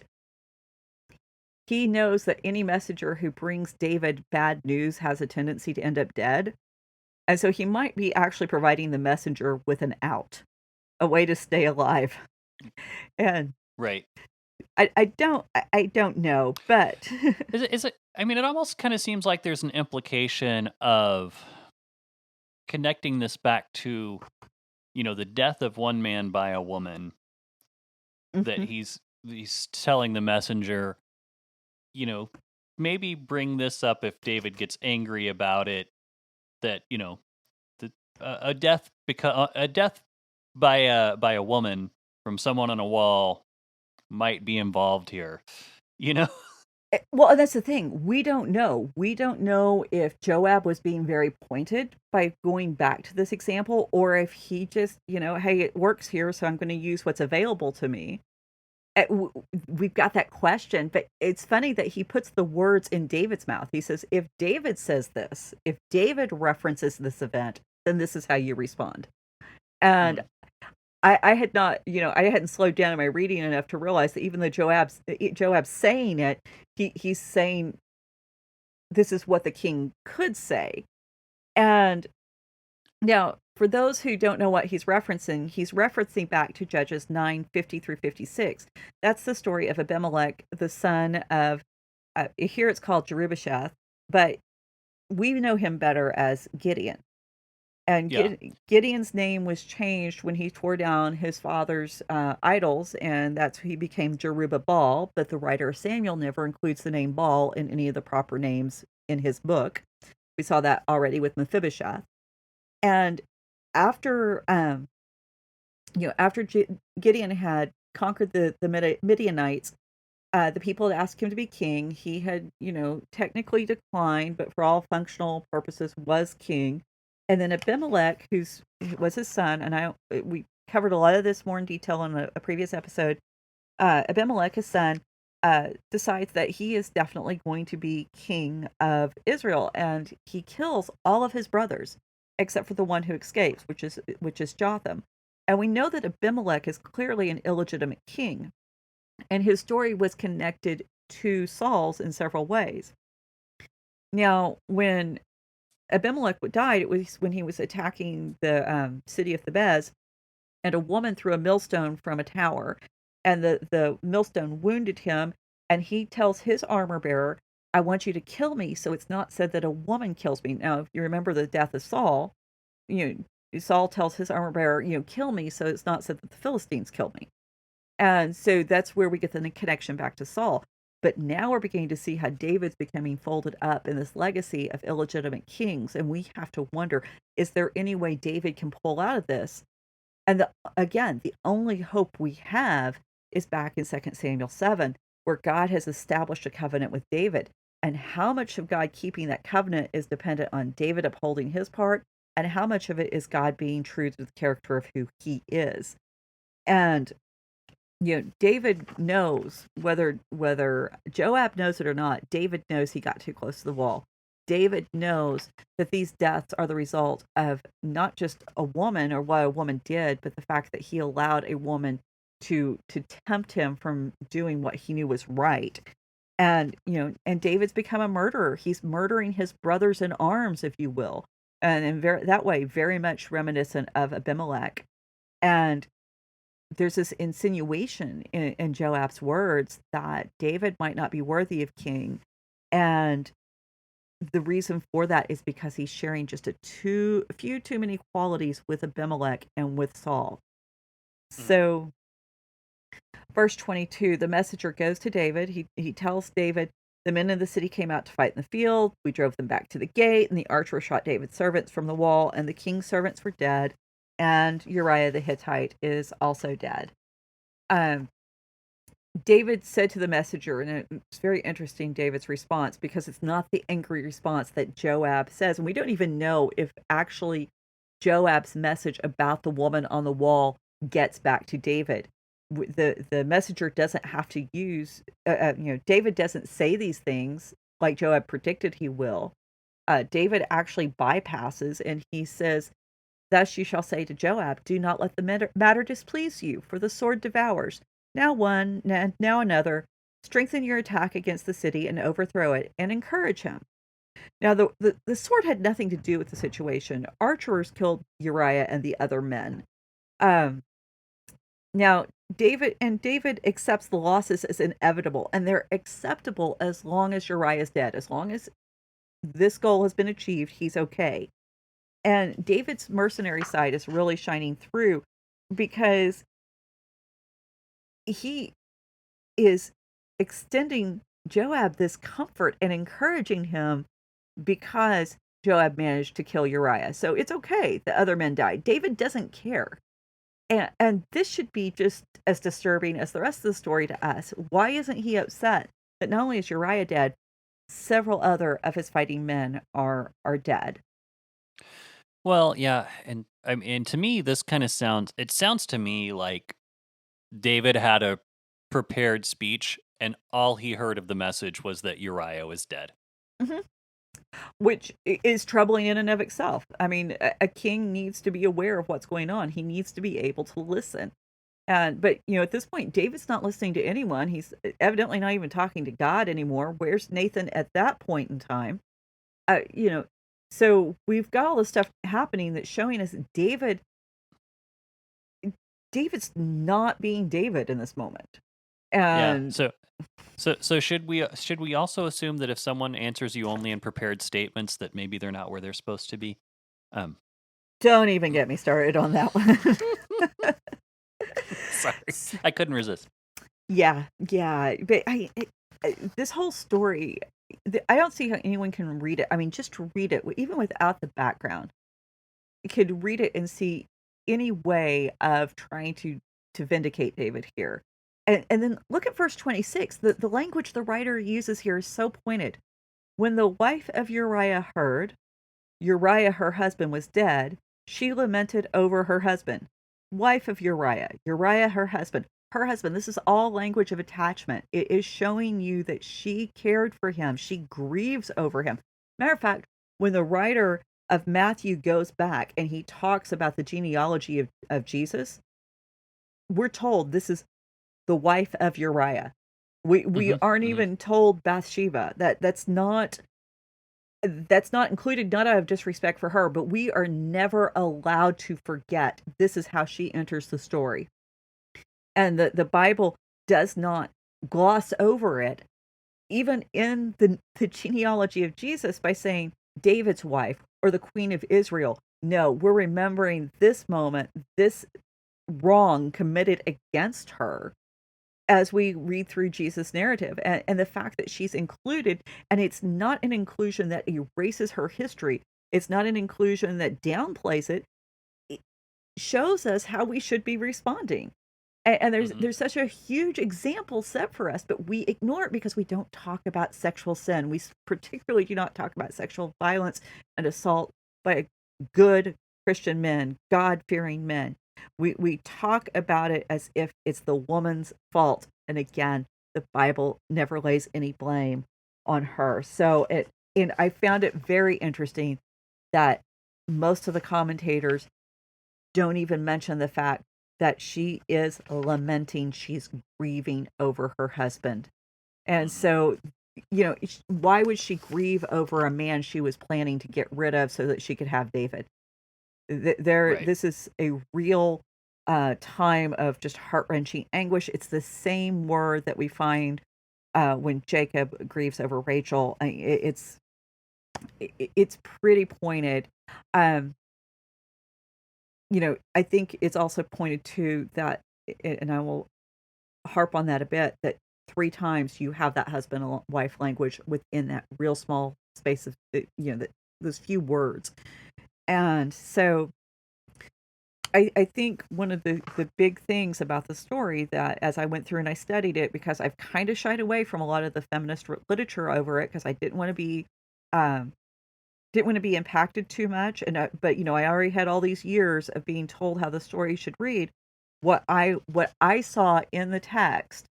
Speaker 3: he knows that any messenger who brings David bad news has a tendency to end up dead. And so he might be actually providing the messenger with an out, a way to stay alive. And
Speaker 2: right.
Speaker 3: I don't know, but
Speaker 2: is it? I mean, it almost kind of seems like there's an implication of connecting this back to, the death of one man by a woman. That he's telling the messenger, maybe bring this up if David gets angry about it. That a death by a woman from someone on a wall might be involved here.
Speaker 3: Well, that's the thing. We don't know. We don't know if Joab was being very pointed by going back to this example, or if he just, hey, it works here, so I'm going to use what's available to me. We've got that question, but it's funny that he puts the words in David's mouth. He says, if David says this, if David references this event, then this is how you respond. And I had not, I hadn't slowed down in my reading enough to realize that even though Joab's saying it, he's saying this is what the king could say. And now, for those who don't know what he's referencing back to Judges 9:50 through 56. That's the story of Abimelech, the son of, here it's called Jerubbesheth, but we know him better as Gideon. And Gideon's name was changed when he tore down his father's idols, and that's he became Jerubbaal. But the writer of Samuel never includes the name Baal in any of the proper names in his book. We saw that already with Mephibosheth. And after Gideon had conquered the Midianites, the people had asked him to be king. He had, technically declined, but for all functional purposes was king. And then Abimelech, who was his son, and we covered a lot of this more in detail in a previous episode. Abimelech, his son, decides that he is definitely going to be king of Israel, and he kills all of his brothers except for the one who escapes, which is Jotham. And we know that Abimelech is clearly an illegitimate king, and his story was connected to Saul's in several ways. Now, when Abimelech died, it was when he was attacking the city of Thebez, and a woman threw a millstone from a tower, and the millstone wounded him, and he tells his armor bearer, I want you to kill me so it's not said that a woman kills me. Now, if you remember the death of Saul, Saul tells his armor bearer, kill me so it's not said that the Philistines killed me. And so that's where we get the connection back to Saul. But now we're beginning to see how David's becoming folded up in this legacy of illegitimate kings. And we have to wonder, is there any way David can pull out of this? And again, the only hope we have is back in 2 Samuel 7, where God has established a covenant with David. And how much of God keeping that covenant is dependent on David upholding his part, and how much of it is God being true to the character of who he is. And David knows, whether Joab knows it or not, David knows he got too close to the wall. David knows that these deaths are the result of not just a woman or what a woman did, but the fact that he allowed a woman to tempt him from doing what he knew was right. And David's become a murderer. He's murdering his brothers in arms, if you will, and in that way, very much reminiscent of Abimelech. And there's this insinuation in Joab's words that David might not be worthy of king. And the reason for that is because he's sharing just a few too many qualities with Abimelech and with Saul. So, verse 22, the messenger goes to David. He tells David, the men of the city came out to fight in the field. We drove them back to the gate, and the archer shot David's servants from the wall, and the king's servants were dead. And Uriah the Hittite is also dead. David said to the messenger, and it's very interesting, David's response, because it's not the angry response that Joab says. And we don't even know if actually Joab's message about the woman on the wall gets back to David. The messenger doesn't have to use, David doesn't say these things like Joab predicted he will. David actually bypasses, and he says, thus you shall say to Joab, do not let the matter displease you, for the sword devours. Now one, now another. Strengthen your attack against the city and overthrow it, and encourage him. Now, the sword had nothing to do with the situation. Archers killed Uriah and the other men. Now, David accepts the losses as inevitable, and they're acceptable as long as Uriah is dead. As long as this goal has been achieved, he's okay. And David's mercenary side is really shining through, because he is extending Joab this comfort and encouraging him because Joab managed to kill Uriah. So it's okay. The other men died. David doesn't care. And this should be just as disturbing as the rest of the story to us. Why isn't he upset that not only is Uriah dead, several other of his fighting men are dead?
Speaker 2: Well, yeah, and to me, this kind of sounds to me like David had a prepared speech, and all he heard of the message was that Uriah was dead.
Speaker 3: Mm-hmm. Which is troubling in and of itself. I mean, a king needs to be aware of what's going on. He needs to be able to listen. But at this point, David's not listening to anyone. He's evidently not even talking to God anymore. Where's Nathan at that point in time? So we've got all this stuff happening that's showing us David's not being David in this moment. And
Speaker 2: yeah, so should we also assume that if someone answers you only in prepared statements, that maybe they're not where they're supposed to be?
Speaker 3: Don't even get me started on that one.
Speaker 2: Sorry, I couldn't resist.
Speaker 3: Yeah, but this whole story, I don't see how anyone can read it. I mean, just read it, even without the background. You could read it and see any way of trying to vindicate David here. And then look at verse 26. The language the writer uses here is so pointed. When the wife of Uriah heard Uriah, her husband, was dead, she lamented over her husband. Wife of Uriah, her husband. her husband. This is all language of attachment. It is showing you that she cared for him. She grieves over him. Matter of fact, when the writer of Matthew goes back and he talks about the genealogy of Jesus, we're told this is the wife of Uriah. We aren't
Speaker 2: hmm
Speaker 3: even told Bathsheba. That's not included, not out of disrespect for her, but we are never allowed to forget this is how she enters the story. And the Bible does not gloss over it, even in the genealogy of Jesus, by saying David's wife or the Queen of Israel. No, we're remembering this moment, this wrong committed against her as we read through Jesus' narrative, and the fact that she's included, and it's not an inclusion that erases her history. It's not an inclusion that downplays it. It shows us how we should be responding. And
Speaker 2: hmm
Speaker 3: there's such a huge example set for us, but we ignore it because we don't talk about sexual sin. We particularly do not talk about sexual violence and assault by good Christian men, God-fearing men. We talk about it as if it's the woman's fault. And again, the Bible never lays any blame on her. So and I found it very interesting that most of the commentators don't even mention the fact that she is lamenting, she's grieving over her husband. And
Speaker 2: hmm
Speaker 3: so, why would she grieve over a man she was planning to get rid of so that she could have David?
Speaker 2: Right.
Speaker 3: This is a real time of just heart-wrenching anguish. It's the same word that we find when Jacob grieves over Rachel. It's pretty pointed. Um, I think it's also pointed to that, and I will harp on that a bit, that three times you have that husband and wife language within that real small space of, those few words. And so I think one of the big things about the story, that as I went through and I studied it, because I've kind of shied away from a lot of the feminist literature over it because I um, didn't want to be impacted too much. But I already had all these years of being told how the story should read. What I saw in the text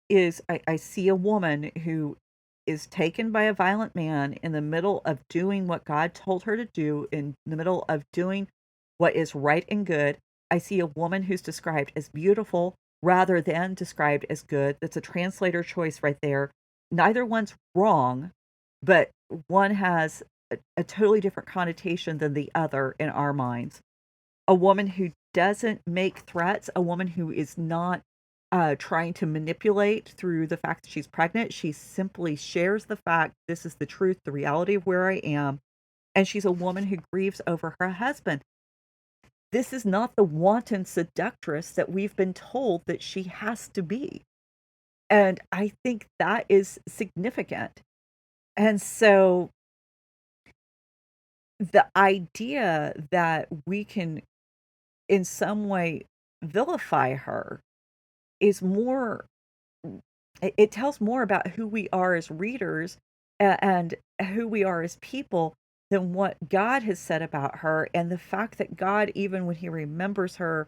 Speaker 3: is I see a woman who is taken by a violent man in the middle of doing what God told her to do, in the middle of doing what is right and good. I see a woman who's described as beautiful rather than described as good. That's a translator choice right there. Neither one's wrong, but one has a totally different connotation than the other in our minds. A woman who doesn't make threats, a woman who is not trying to manipulate through the fact that she's pregnant. She simply shares the fact, this is the truth, the reality of where I am. And she's a woman who grieves over her husband. This is not the wanton seductress that we've been told that she has to be. And I think that is significant. And so the idea that we can in some way vilify her is more, it tells more about who we are as readers and who we are as people than what God has said about her. And the fact that God, even when he remembers her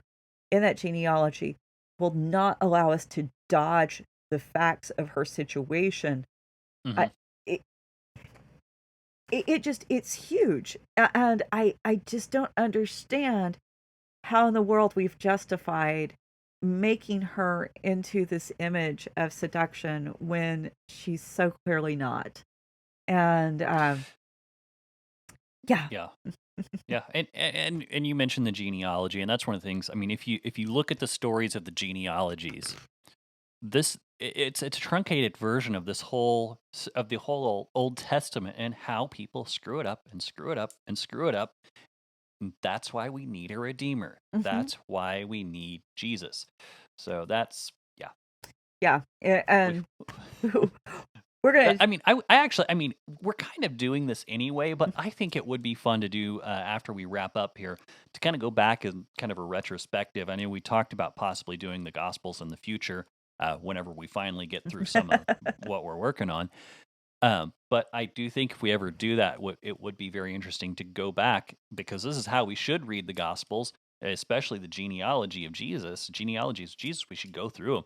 Speaker 3: in that genealogy, will not allow us to dodge the facts of her situation.
Speaker 2: hmm
Speaker 3: I, it, it's huge. And I just don't understand how in the world we've justified making her into this image of seduction when she's so clearly not. And yeah.
Speaker 2: Yeah. Yeah, and you mentioned the genealogy, and that's one of the things. I mean, if you look at the stories of the genealogies, it's a truncated version of the whole Old Testament, and how people screw it up and screw it up and screw it up. And that's why we need a redeemer.
Speaker 3: Hmm.
Speaker 2: That's why we need Jesus. So that's yeah.
Speaker 3: Yeah.
Speaker 2: We
Speaker 3: And we're gonna.
Speaker 2: I mean, I actually, I mean, we're kind of doing this anyway, but I think it would be fun to do after we wrap up here, to kind of go back and kind of a retrospective. I know we talked about possibly doing the Gospels in the future whenever we finally get through some of what we're working on. But I do think if we ever do that, it would be very interesting to go back, because this is how we should read the Gospels. especially the genealogies of Jesus, we should go through them.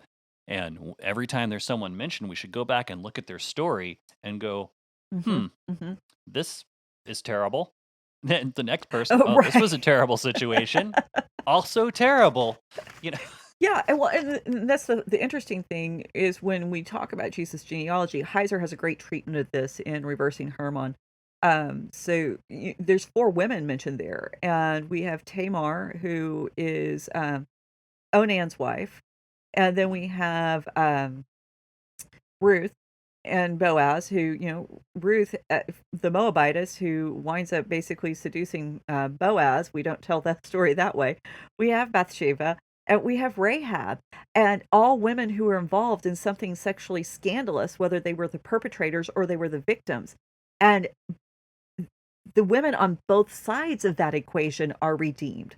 Speaker 2: And every time there's someone mentioned, we should go back and look at their story and go,
Speaker 3: Mm-hmm. Mm-hmm.
Speaker 2: this is terrible. Then the next person,
Speaker 3: Oh,
Speaker 2: this was a
Speaker 3: right.
Speaker 2: terrible situation. Also terrible. You know,
Speaker 3: Yeah, and that's the interesting thing is when we talk about Jesus' genealogy, Heiser has a great treatment of this in Reversing Hermon. There's 4 women mentioned there, and we have Tamar, who is Onan's wife, and then we have Ruth and Boaz, who, Ruth, the Moabitess, who winds up basically seducing Boaz. We don't tell that story that way. We have Bathsheba, and we have Rahab, and all women who are involved in something sexually scandalous, whether they were the perpetrators or they were the victims. And the women on both sides of that equation are redeemed.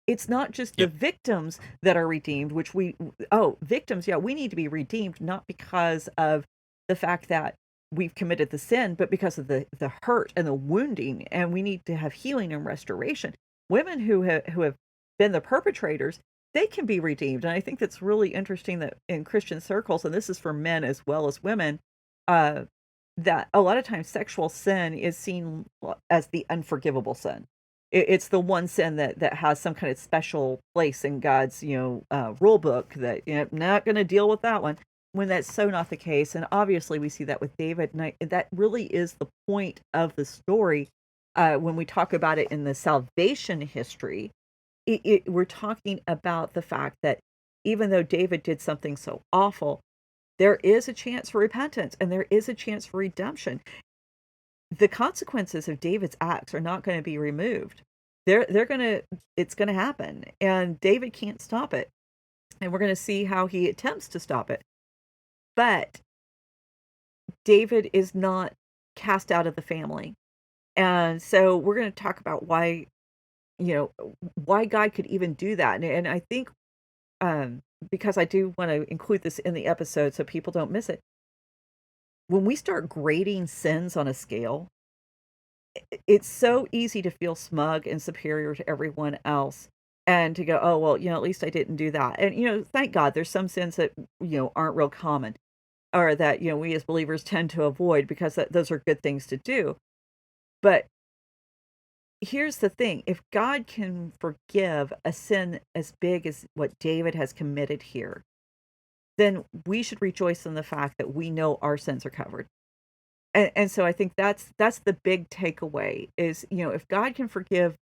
Speaker 3: It's not just the
Speaker 2: yep,
Speaker 3: victims that are redeemed, victims, yeah, we need to be redeemed, not because of the fact that we've committed the sin, but because of the hurt and the wounding, and we need to have healing and restoration. Women who have been the perpetrators, they can be redeemed. And I think that's really interesting that in Christian circles, and this is for men as well as women, uh, that a lot of times sexual sin is seen as the unforgivable sin. It's the one sin that has some kind of special place in God's rule book that not going to deal with that one, when that's so not the case. And obviously we see that with David, and that really is the point of the story. When we talk about it in the salvation history, we're talking about the fact that even though David did something so awful, there is a chance for repentance and there is a chance for redemption. The consequences of David's acts are not going to be removed. It's going to happen, and David can't stop it. And we're going to see how he attempts to stop it. But David is not cast out of the family. And so we're going to talk about why God could even do that. And I think, because I do want to include this in the episode so people don't miss it. When we start grading sins on a scale, it's so easy to feel smug and superior to everyone else and to go, oh, well, at least I didn't do that. And, thank God there's some sins that, aren't real common, or that, we as believers tend to avoid because those are good things to do. But here's the thing. If God can forgive a sin as big as what David has committed here, then we should rejoice in the fact that we know our sins are covered. And so I think that's the big takeaway is, if God can forgive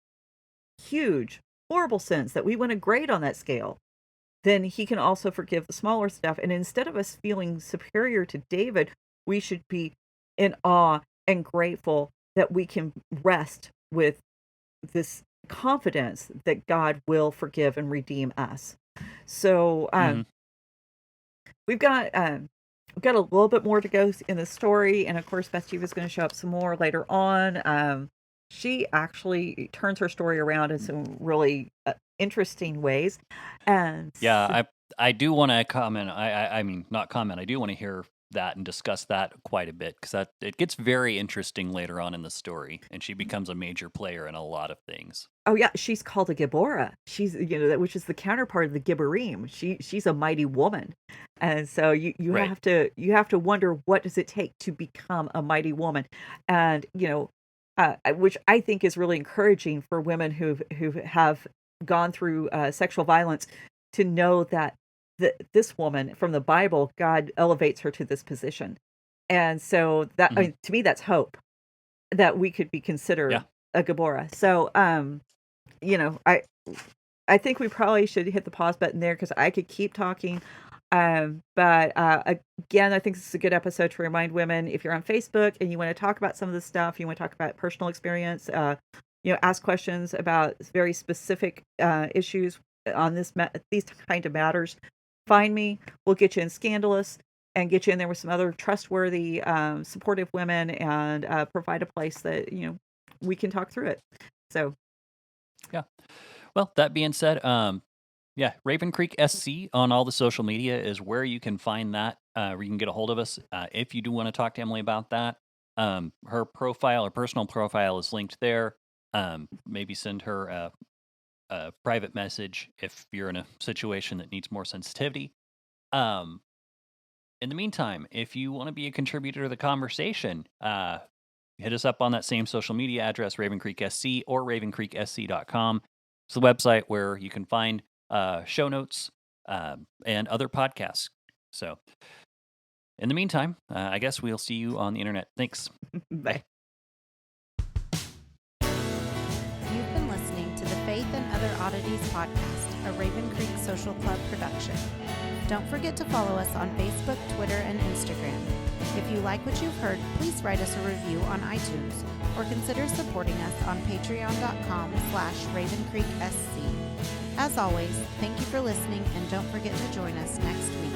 Speaker 3: huge, horrible sins that we want to grade on that scale, then he can also forgive the smaller stuff. And instead of us feeling superior to David, we should be in awe and grateful that we can rest with this confidence that God will forgive and redeem us. So we've got a little bit more to go in the story, and of course Bathsheba is going to show up some more later on. She actually turns her story around in some really interesting ways. And
Speaker 2: yeah, I do want to comment. I mean, not comment. I do want to hear that and discuss that quite a bit, because it gets very interesting later on in the story, and she becomes a major player in a lot of things.
Speaker 3: Oh yeah, she's called a Gibora. She's which is the counterpart of the Gibborim. She's a mighty woman, and so you
Speaker 2: Right.
Speaker 3: have to wonder, what does it take to become a mighty woman, and which I think is really encouraging for women who have gone through sexual violence, to know that this woman from the Bible, God elevates her to this position, and so that, I
Speaker 2: Mhm.
Speaker 3: mean, to me that's hope that we could be considered
Speaker 2: Yeah.
Speaker 3: a Gibora. So I think we probably should hit the pause button there because I could keep talking. But again, I think this is a good episode to remind women, if you're on Facebook and you want to talk about some of this stuff, you want to talk about personal experience, ask questions about very specific issues on these kind of matters, find me. We'll get you in Scandalous and get you in there with some other trustworthy, supportive women, and provide a place that we can talk through it. So
Speaker 2: Yeah. Well, that being said, yeah, Raven Creek SC on all the social media is where you can find that, where you can get a hold of us. If you do want to talk to Emily about that, her personal profile is linked there. Maybe send her a private message if you're in a situation that needs more sensitivity. Um, in the meantime, if you want to be a contributor to the conversation, hit us up on that same social media address, Raven Creek SC or ravencreeksc.com. It's the website where you can find show notes and other podcasts. So in the meantime, I guess we'll see you on the internet. Thanks.
Speaker 3: Bye.
Speaker 1: You've been listening to the Faith and Other Oddities podcast, a Raven Creek Social Club production. Don't forget to follow us on Facebook, Twitter, and Instagram. If you like what you've heard, please write us a review on iTunes or consider supporting us on patreon.com/RavenCreekSC. As always, thank you for listening and don't forget to join us next week.